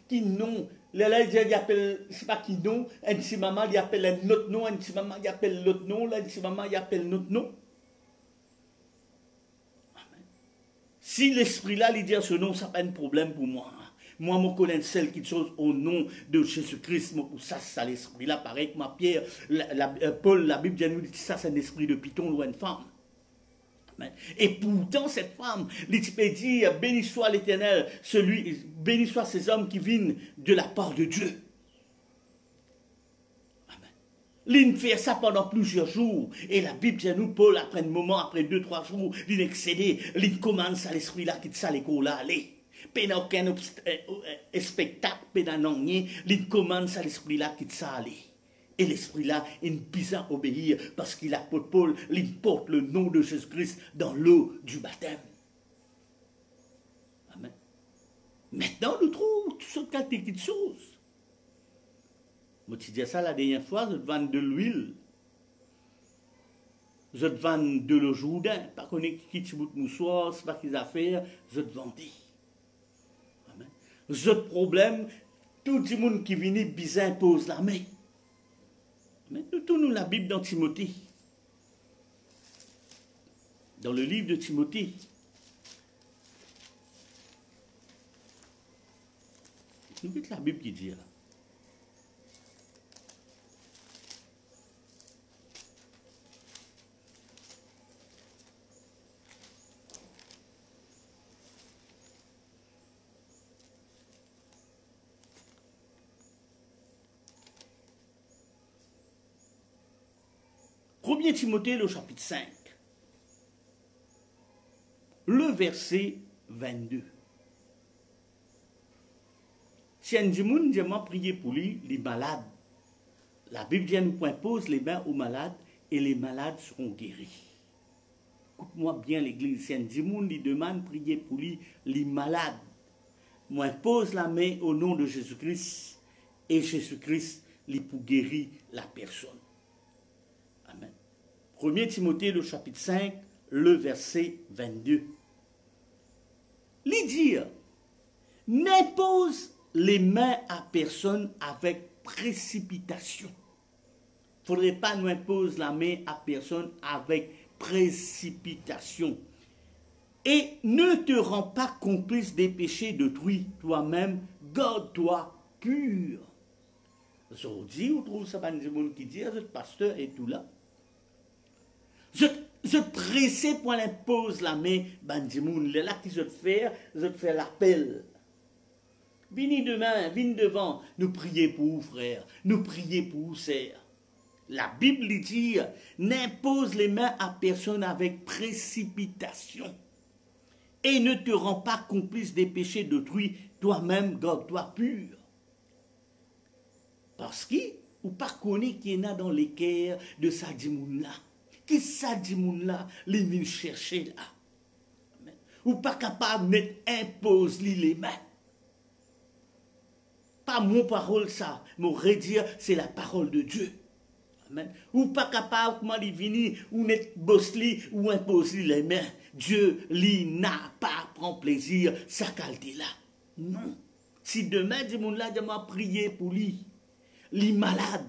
qui non, là il appelle, c'est pas qui non, un petit maman il appelle un autre nom, un petit maman il appelle l'autre nom, là un petit maman il appelle notre nom. Amen. Si l'esprit-là, il dit à ce nom, ça n'a pas de problème pour moi. Moi, je connais celle qui chose au nom de Jésus-Christ. Pour ça l'esprit-là, pareil que ma Pierre, Paul, la Bible nous dit que ça, c'est un esprit de python ou une femme. Et pourtant, cette femme, il peut dire, béni soit l'Éternel, béni soit ces hommes qui viennent de la part de Dieu. L'in fait ça pendant plusieurs jours. Et la Bible dit nous, Paul, après un moment, après 2-3 jours, l'in excédé, l'in commence à l'esprit-là qui ça l'école là, aller. Péna aucun spectacle, péna non rien, l'in commence à l'esprit-là qui ça aller. Et l'esprit-là, il bizarre obéir parce qu'il a Paul, il porte le nom de Jésus-Christ dans l'eau du baptême. Amen. Maintenant, nous trouvons toutes sortes de petites choses. Je te disais ça la dernière fois, je te vends de l'huile. Je te vends de l'eau Jourdain. Pas qu'on ait qui te bout de moussoir, c'est pas qu'ils affaires, je te vendis. Amen. Je te problème, tout le monde qui vient bizarre pose la main. Mais nous tournons la Bible dans Timothée. Dans le livre de Timothée. Nous mettons la Bible qui dit là. Premier Timothée, le chapitre 5, le verset 22. Si un dimoun dit moi prier pour lui, les malades, la Bible dit nous impose les mains aux malades et les malades seront guéris. Écoute-moi bien l'église, si un dimoun lui demande prier pour lui, les malades, moi impose la main au nom de Jésus-Christ et Jésus-Christ lui pour guérir la personne. 1 Timothée, le chapitre 5, le verset 22. Il dit, n'impose les mains à personne avec précipitation. Il ne faudrait pas nous imposer la main à personne avec précipitation. Et ne te rends pas complice des péchés d'autrui, toi-même, garde-toi pur. Aujourd'hui, on trouve ça, des gens qui disent, le pasteur est tout là. Je pressé pour l'imposer la main, bandimoun, là qui je te fais l'appel. Venez demain, venez devant, nous prier pour vous, frère, nous prier pour vous, sœur. La Bible dit, n'impose les mains à personne avec précipitation. Et ne te rends pas complice des péchés d'autrui, toi-même, garde-toi pur. Parce qu'il ou pas connaît qui y en a dans les cœurs de sa dimoun là. Qui ça dit moun là, les vient chercher là. Amen. Ou pas capable de mettre impose les mains. Pas mon parole ça, mon redire c'est la parole de Dieu. Amen. Ou pas capable comment il vini ou net bossli ou impose les mains. Dieu lui n'a pas prend plaisir sa qualité là. Non. Si demain dit moun là de m'a prier pour lui, li malade.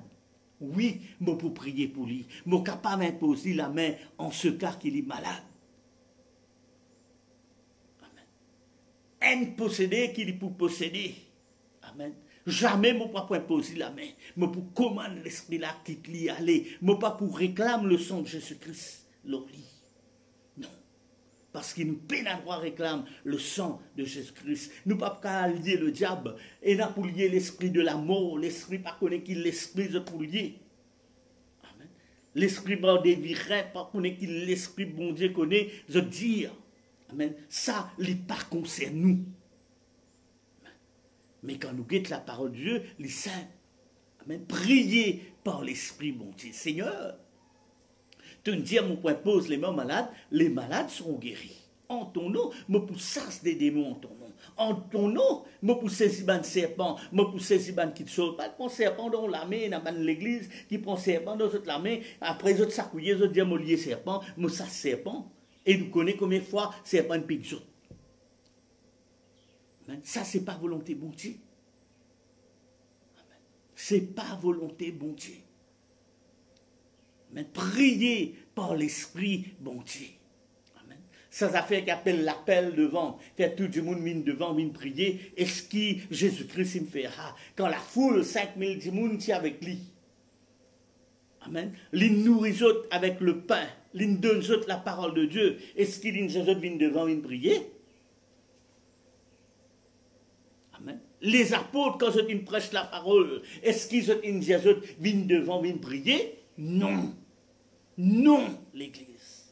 Oui, je peux prier pour lui. Je suis capable d'imposer la main en ce cas qu'il est malade. Amen. Un possédé qu'il est pour posséder. Amen. Jamais je ne peux pas imposer la main. Je peux commander l'esprit là qui te aller. Je ne peux pas pour réclamer le sang de Jésus-Christ. Non. Parce qu'il nous peine à droit réclame le sang de Jésus-Christ. Nous ne pouvons pas lier le diable. Et nous pour lier l'esprit de la mort. L'esprit pas connaît qu'il l'esprit de pour lier. Amen. L'esprit bon des virins pas connaît qu'il l'esprit bon Dieu connaît. Je dire. Amen. Ça, il n'est pas concerne nous. Mais quand nous guettons la parole de Dieu, les saints, amen, priez par l'esprit bon Dieu. Seigneur, tu me dis à mon point pose les mains les malades seront guéris. En ton nom, me pour sas des démons en ton nom. En ton nom, me pour saisir ban serpent, me pour saisir ban qui te sauve. Pas de serpent dans la main, dans l'église, qui prend serpent dans la main, après les autres s'accouiller, les autres disent lié serpent, me sas serpent. Et nous connaissons combien de fois serpent pique autres. Ça, c'est pas volonté bon Dieu. C'est pas volonté bon Dieu. Mais priez par l'esprit bon Dieu. Amen. Sans affaire qui appelle l'appel devant, faire tout le monde mine devant, mine prier, et ce qui Jésus-Christ il me fait, quand la foule, 5000 du monde, tient avec lui. Amen. L'in nourrit autres avec le pain, l'in donne autres la parole de Dieu, et ce qui l'in autres viennent devant, viennent prier. Amen. Les apôtres, quand ils prêchent la parole, est-ce qu'ils viennent devant, viennent prier? Non. Non, l'Église.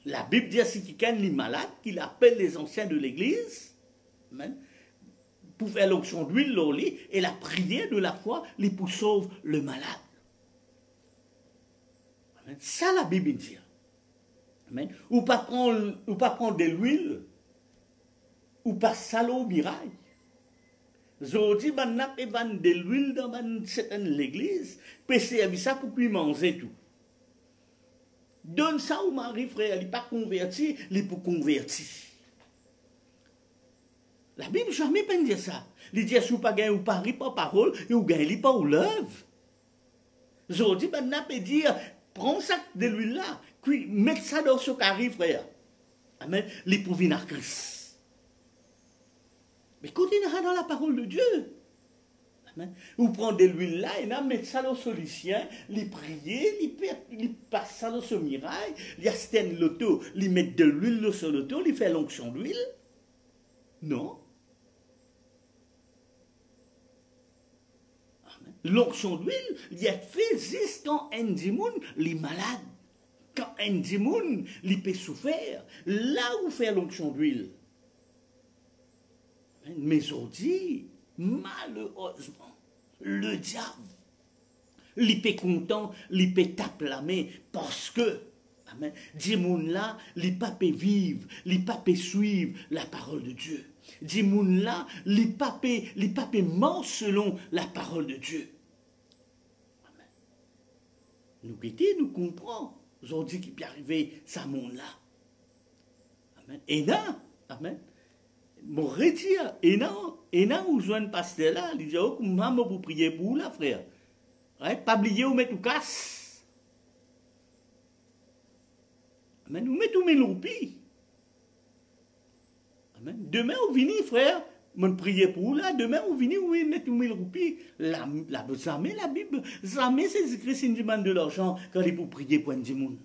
La Bible dit à si quelqu'un est malade, qu'il appelle les anciens de l'Église, pour faire l'onction d'huile, et la prière de la foi, les pour sauver le malade. Amen. Ça, la Bible dit. Amen. Ou pas prendre de l'huile, ou pas salo miraille. Aujourd'hui, on n'a pas de l'huile dans l'église, puis c'est ça pour qu'il manger tout. Donne ça au mari, frère, il n'est pas converti, il est pour convertir. La Bible jamais pas dire ça. Il dit, si vous pas gagné ou pas par parole, et vous gagnez pas ou l'œuvre. Aujourd'hui, on n'a pas dire, prends ça de l'huile là, puis mets ça dans ce carré, frère. Amen. Il est pour venir à Christ. Mais continuez dans la parole de Dieu. Amen. Vous prenez de l'huile là, et là, mettez ça dans ce lucien, les prier, les passe ça dans ce mirail, les astène l'auto, les mettre de l'huile sur l'auto, les faire l'onction d'huile. Non. L'onction d'huile, il y a fait juste quand un dimoun, les malades. Quand un dimoun, il peut souffrir, là où faire l'onction d'huile. Mais aujourd'hui, malheureusement, le diable, il peut content, il peut taper la main parce que, amen, dimoun là, il pas peut vivre, il pas peut suivre la parole de Dieu. Dimoun là, il pas peut mort selon la parole de Dieu. Amen. Nous guettons, nous comprenons. Aujourd'hui, qu'il peut arriver ça monde là. Amen. Et là, amen. Mon retire, et non, où joint pasteur là, il dit, oh, maman, vous priez pour là, frère. Ouais, pas oublier, vous mettez tout casse. Amen, vous mettez tout 1000 roupies. Amen. Demain, vous venez, frère, mon prier pour là, demain, vous venez, vous mettez tout 1000 roupies. Jamais la Bible, jamais c'est écrit, c'est une demande de l'argent quand il est pour prier pour un dimoun.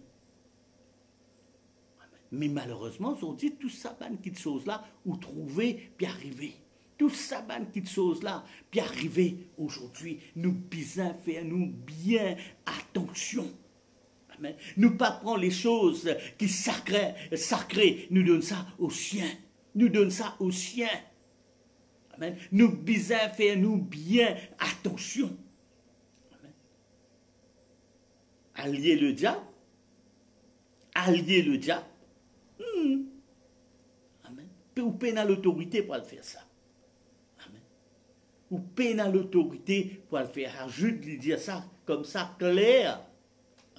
Mais malheureusement, aujourd'hui, tout ça, ban qui de choses-là, ou trouver, puis arriver. Tout ça, ban qui de choses-là, puis arriver aujourd'hui. Nous bien faire, nous bien attention. Amen. Nous pas prendre les choses qui sacrées, nous donne ça aux siens. Nous donne ça aux siens. Amen. Nous bien faire, nous bien attention. Amen. Allier le diable. Allier le diable. Amen. Ou peine à l'autorité pour le faire ça. Amen. Ou peine à l'autorité pour le faire. Jude lui dit ça comme ça clair.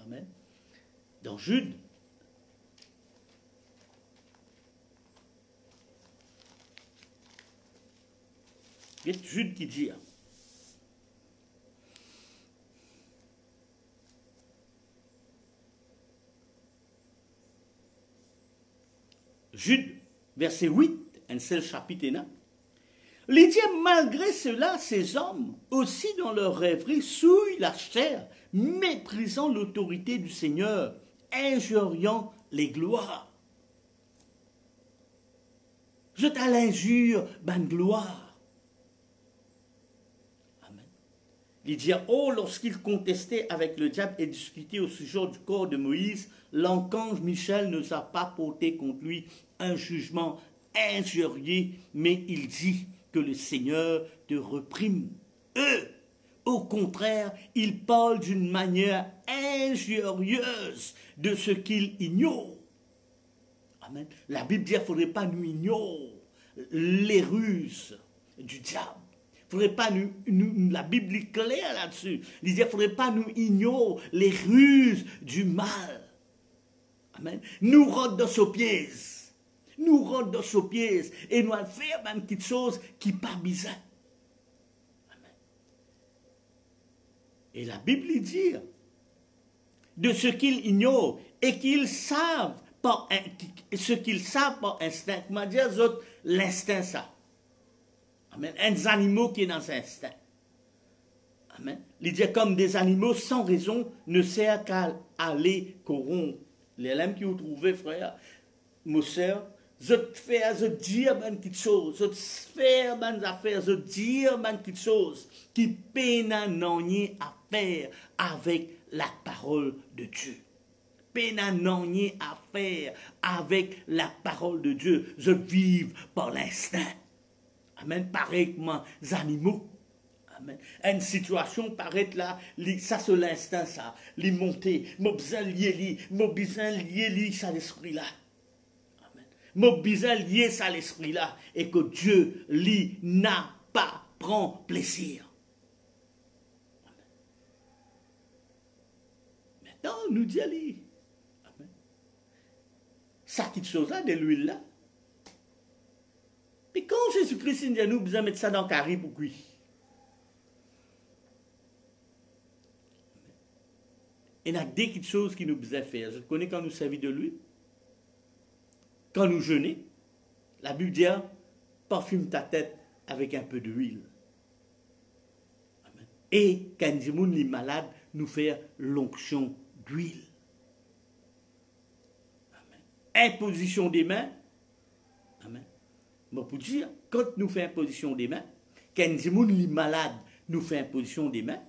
Amen. Dans Jude. C'est Jude qui dit. Jude, verset 8, un seul chapitre. Il dit, malgré cela, ces hommes, aussi dans leur rêverie, souillent la chair, méprisant l'autorité du Seigneur, injuriant les gloires. Je t'ai l'injure, ben gloire. Amen. Il dit, oh, lorsqu'il contestait avec le diable et discutait au sujet du corps de Moïse, l'archange Michel ne s'est pas porté contre lui un jugement injurieux, mais il dit que le Seigneur te reprime. Eux, au contraire, ils parlent d'une manière injurieuse de ce qu'ils ignorent. Amen. La Bible dit qu'il ne faudrait pas nous ignorer les ruses du diable. Faudrait pas la Bible est claire là-dessus. Il dit qu'il ne faudrait pas nous ignorer les ruses du mal. Amen. Nous rentrons dans ce piège. Nous rentrons dans ce piège et nous allons faire une petite chose qui n'est pas bizarre. Amen. Et la Bible dit de ce qu'ils ignorent et qu'ils savent ce qu'ils savent par instinct. Comment dire, l'instinct ça. Amen. Un animaux qui est dans un instinct. Amen. Il dit comme des animaux sans raison ne sert qu'à aller corrompre. Les lames qui vous trouvez, frère, mon soeur, je dire quelque chose, je faire des affaires, je dire quelque chose qui peine à rien à faire avec la parole de Dieu. Peine à rien à faire avec la parole de Dieu. Je vive par l'instinct. Amen. Pareillement, les animaux. Amen. Une situation paraît là, ça c'est l'instinct, ça. Les monter, mon besoin lier ça l'esprit là. Amen. Mon besoin lier ça l'esprit là. Et que Dieu lui n'a pas prend plaisir. Amen. Maintenant, nous dit lui. Amen. Ça quitte chose là, de l'huile là. Mais quand Jésus-Christ dit à nous, besoin mettre ça dans le carré pour cuire. Il y a des petites choses qui nous besoin faire. Je connais quand nous servons de lui. Quand nous jeûnons, la Bible dit, parfume ta tête avec un peu d'huile. Et quand les malades nous fait l'onction d'huile. Imposition des mains. Amen. Bon, pour dire, quand nous faisons imposition des mains, quand les malades nous fait imposition des mains,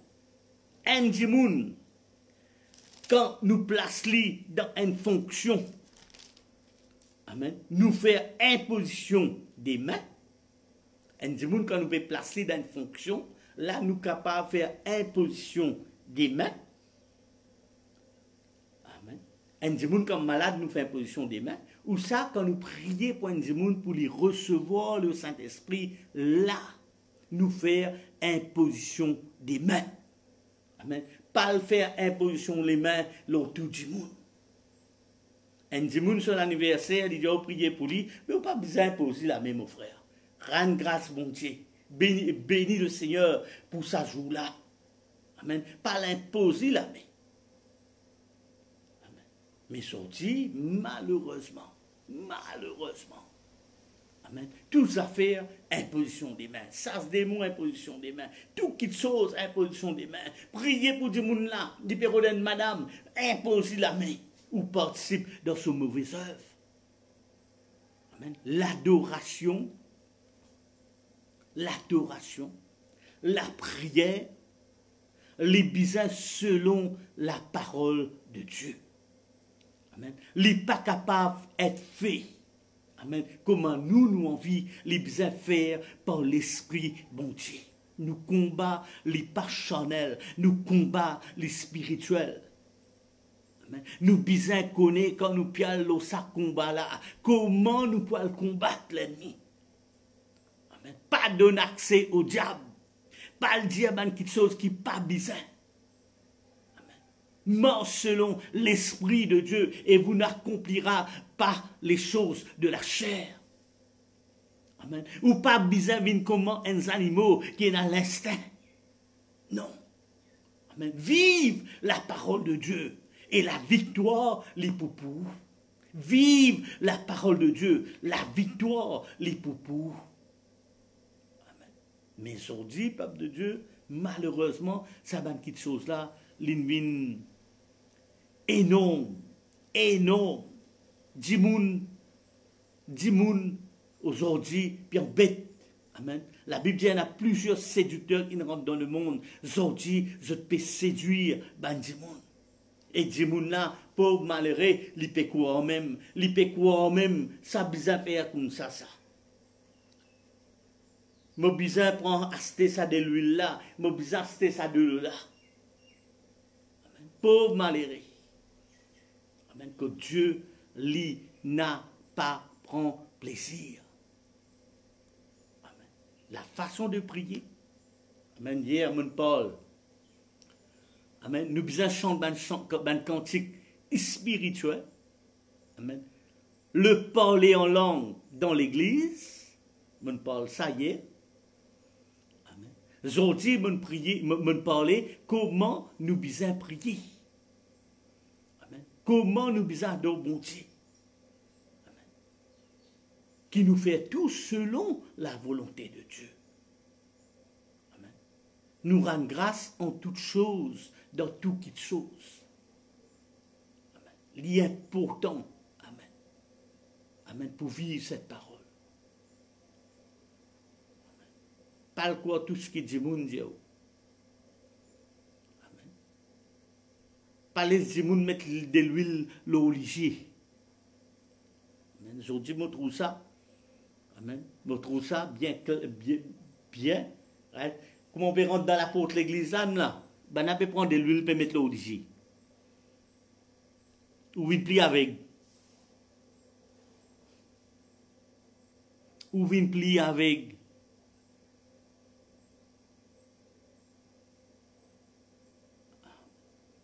quand nous plaçons dans une fonction, amen, nous faire imposition des mains, quand nous pouvons placer dans une fonction, là nous sommes capables de faire imposition des mains. Amen. Un comme malade nous fait imposition des mains, ou ça quand nous prions pour un pour lui recevoir le Saint-Esprit, là nous faire imposition des mains. Amen. Pas le faire imposition les mains l'autour du monde. Un dimanche sur l'anniversaire, il dit oh, prier pour lui, mais on n'a pas besoin d'imposer la main, mon frère. Rends grâce, mon Dieu. Bénis le Seigneur pour sa jour-là. Amen. Pas l'imposer la main. Amen. Mais sorti, malheureusement. Amen. Toutes affaires, imposition des mains. Ça se démon, imposition des mains. Tout qui chose, imposition des mains. Priez pour du monde là, du pérodène, madame, imposez la main. Ou participe dans ce mauvais œuvre. Amen. L'adoration, la prière, les besoins selon la parole de Dieu. Amen. Les pas capables d'être faits. Amen. Comment nous envie les besoins faire par l'esprit bon Dieu. Nous combat les pas charnels, nous combat les spirituels. Amen. Nous besoin connaître quand nous pialons ça combat là, comment nous pouvons combattre l'ennemi. Amen. Pas donner accès au diable, pas le dire quelque chose qui pas besoin. Mort selon l'Esprit de Dieu, et vous n'accomplira pas les choses de la chair. Amen. Ou pas bizarre comment un animal qui est dans l'instinct. Non. Amen. Vive la parole de Dieu, et la victoire les poupous. Vive la parole de Dieu, la victoire les poupous. Amen. Mais aujourd'hui, peuple de Dieu, malheureusement, ça va une petite chose là, l'invine énorme, dimoun, aujourd'hui, puis en bête. Amen. La Bible dit qu'il y en a plusieurs séducteurs qui rentrent dans le monde. Aujourd'hui, je peux séduire ben dimoun. Et dimoun là, pauvre malheureux, il peut quoi en même, ça bizarre faire comme ça. Mon bizarre prend acheter ça de l'huile là, mon bizarre acheter ça de l'eau là. Amen. Pauvre malheureux. Amen. Que Dieu lui n'a pas prend plaisir. Amen. La façon de prier. Amen. Hier, mon Paul. Amen. Nous besoin chanter un cantique spirituel. Amen. Le parler en langue dans l'église. Mon Paul, ça y est. Amen. Aujourd'hui, mon parler comment nous besoin prier. Comment nous besoin de bon Dieu. qui nous fait tout selon la volonté de Dieu. Amen. Nous rend grâce en toutes choses, dans toutes choses. Amen. L'important, amen. Amen, pour vivre cette parole. Amen. Pas le quoi tout ce qui dit moun dit. Amen. Pas les dit moun mettre de l'huile l'olivier. Amen. Je dis moi trouve ça. Amen. Je trouve ça bien. Right? Comment on peut rentrer dans la porte de l'église là? Ben, on peut prendre de l'huile et mettre l'olivier. Ou une plie avec. Ou une plie avec.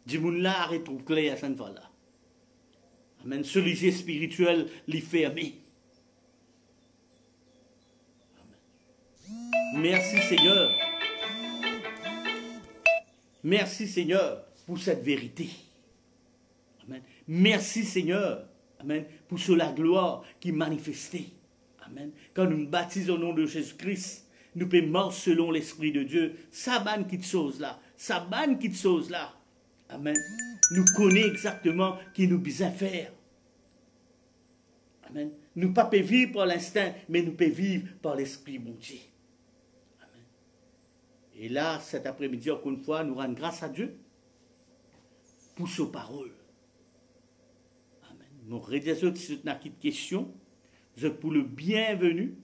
Du monde là arrête trop clair à cette fois-là. Amen. Ce léger spirituel l'y fermé. Merci Seigneur. Merci Seigneur pour cette vérité. Amen. Merci Seigneur. Amen. Pour cela gloire qui est manifestée. Amen. Quand nous nous baptisons au nom de Jésus-Christ, nous pouvons mort selon l'Esprit de Dieu. Ça banne qui chose là. Ça banne qui chose là. Amen. Nous connaissons exactement qui nous besoin faire. Amen. Nous ne pouvons pas vivre par l'instinct, mais nous pouvons vivre par l'Esprit, mon Dieu. Amen. Et là, cet après-midi, encore une fois, nous rendons grâce à Dieu pour sa parole. Amen. Nous redisons si vous avez une question, je pour le bienvenu,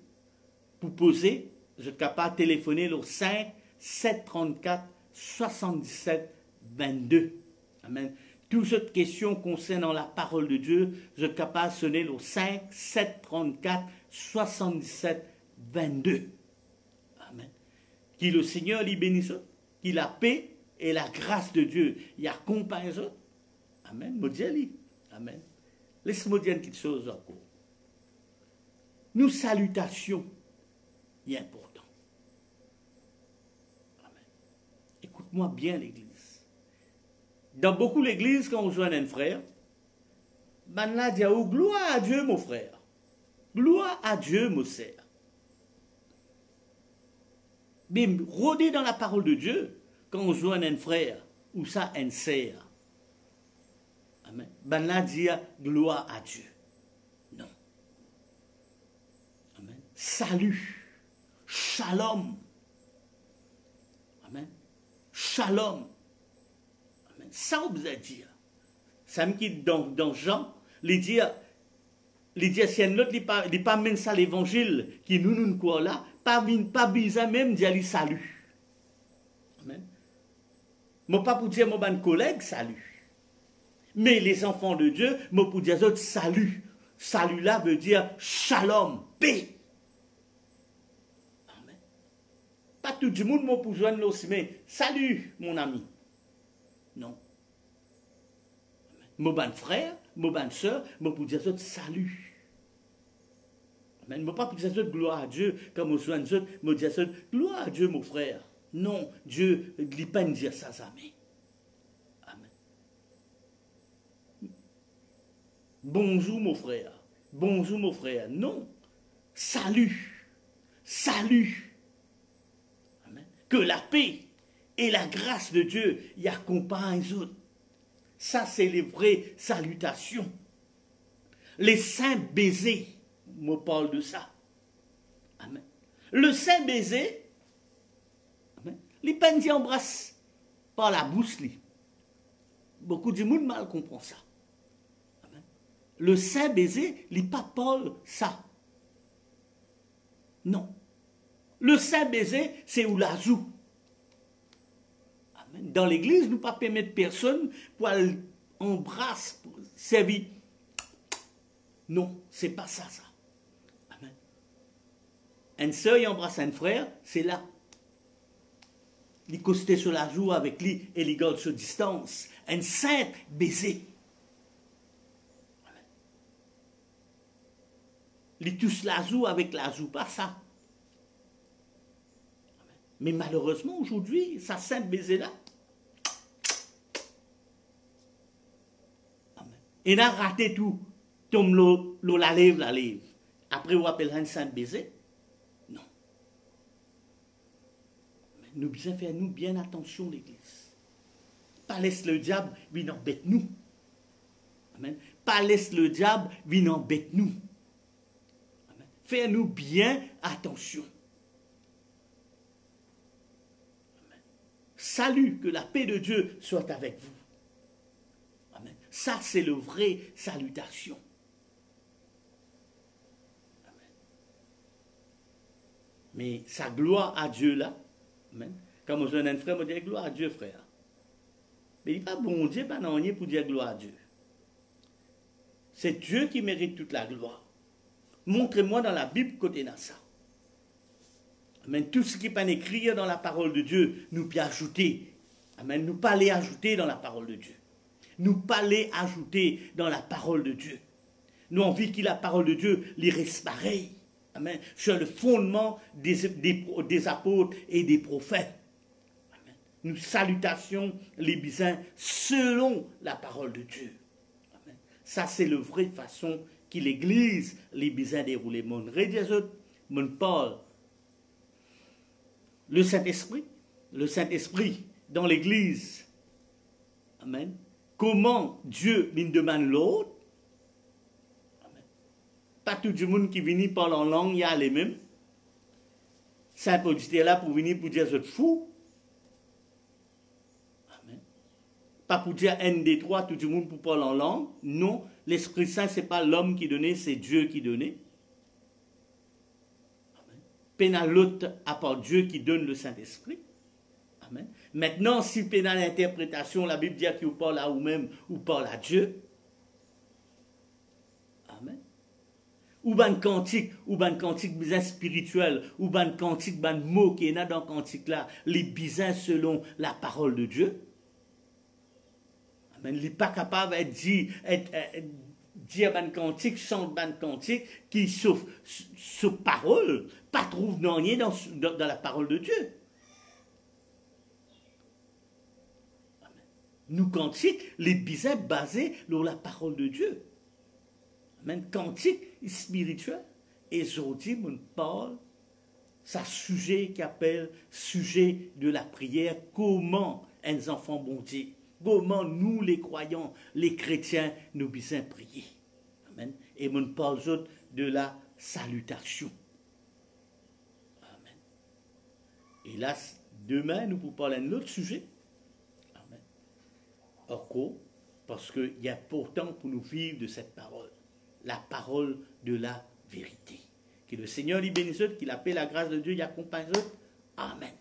pour poser, je suis capable de téléphoner au 5 734 77 22. Amen. Toutes ces questions concernant la parole de Dieu, je suis capable de sonner au 5 734 77 22. Amen. Qui le Seigneur lui bénisse, qui la paix et la grâce de Dieu y accompagne. Amen. Modiali. Amen. Laisse-moi dire une petite chose encore. Nous salutations, il est important. Amen. Écoute-moi bien l'église. Dans beaucoup d'églises, quand on joint un frère, ben là, dit oh, gloire à Dieu, mon frère. Gloire à Dieu, mon sœur. Mais rôder dans la parole de Dieu, quand on joint un frère, ou ça, un sœur. Amen. Ben là, dit gloire à Dieu. Non. Amen. Salut. Shalom. Amen. Shalom. Ça, on vous a dit. Ça me quitte dans Jean, il dit, si un autre, il pas même ça l'évangile, qui nous quoi là, pas besoin même d'y aller salut. Amen. Moi, pas pour dire mon ban collègue, salut. Mais les enfants de Dieu, moi pour dire autres, salut. Salut là veut dire shalom, paix. Amen. Pas tout le monde, moi pour joindre aussi, mais salut, mon ami. Non. Mon bon frère, mon bonne soeur, mon pour dire salut. Amen. Mon pas pour dire gloire à Dieu, comme on soigne autres, mon dire gloire à Dieu, mon frère. Non, Dieu ne dit pas dire ça jamais. Amen. Bonjour, mon frère. Bonjour, mon frère. Non. Salut. Salut. Amen. Que la paix et la grâce de Dieu y accompagnent les autres. Ça, c'est les vraies salutations. Les saints baisers, moi parle de ça. Amen. Le saint baiser, amen, les peines d'y embrassent par la bouche. Beaucoup de monde mal comprend ça. Amen. Le saint baiser, les pas parle ça. Non. Le saint baiser, c'est où la joue. Dans l'église, nous ne pouvons pas permettre personne pour embrasser, pour servir. Non, ce n'est pas ça, ça. Amen. Un sœur embrasse un frère, c'est là. Il costait sur la joue avec lui et il garde sur distance. Un saint baiser. Amen. Il touche la joue avec la joue, pas ça. Mais malheureusement, aujourd'hui, ça saint baiser-là, il a raté tout. Tombe l'eau, la lève. Après, vous appelez un saint baiser? Non. Mais nous devons faire nous bien attention, l'Église. Pas laisse le diable venir embêter nous. Amen. Pas laisse le diable venir embêter nous. Amen. Fais-nous bien attention. Amen. Salut, que la paix de Dieu soit avec vous. Amen. Ça, c'est le vrai salutation. Amen. Mais sa gloire à Dieu là, amen. Quand moi je un frère, je dis gloire à Dieu, frère. Mais il n'est pas bon Dieu, pas non pour dire gloire à Dieu. C'est Dieu qui mérite toute la gloire. Montrez-moi dans la Bible côté de ça. Amen. Tout ce qui n'est pas écrit dans la parole de Dieu, nous peut ajouter. Amen. Nous pas les ajouter dans la parole de Dieu. Nous pas les ajouter dans la parole de Dieu. Nous envie que la parole de Dieu les reste pareil. Amen. Sur le fondement des apôtres et des prophètes. Amen. Nous salutations les bisins selon la parole de Dieu. Amen. Ça, c'est la vraie façon que l'Église, les bisins déroulent. Mon Jésus, mon Paul, le Saint-Esprit dans l'Église. Amen. Comment Dieu lui demande l'autre? Pas tout le monde qui vient parler en langue, il y a les mêmes. Saint-Paul était là pour venir pour dire je suis fou. Amen. Pas pour dire un des trois, tout le monde pour parler en langue. Non, l'Esprit Saint, ce n'est pas l'homme qui donnait, c'est Dieu qui donnait. Amen. Pénal l'autre à part Dieu qui donne le Saint-Esprit. Amen. Maintenant, si pénal l'interprétation, la Bible dit qu'il parle à vous-même ou parle à Dieu. Amen. Ou ban cantique bizarre spirituel, ou ban cantique, ban mot qui est là dans le cantique là, les bizarres selon la parole de Dieu. Amen. Il n'est pas capable de dire ban cantique, chante ban cantique, qui sauf parole, pas trouve rien dans la parole de Dieu. Amen. Nous cantiques, les bizarres basés sur la parole de Dieu. Amen. Cantique spirituel. Et aujourd'hui, mon Paul, c'est un sujet qui appelle sujet de la prière. Comment un enfant bon Dieu, comment nous les croyants, les chrétiens, nous bisons prier. Amen. Et mon Paul de la salutation. Amen. Et là, demain, nous pourrons parler d'un autre sujet. Amen. Or quoi? Parce qu'il y a pourtant pour nous vivre de cette parole. La parole de la vérité. Que le Seigneur lui bénisse, qu'il appelle la grâce de Dieu, il accompagne. Amen.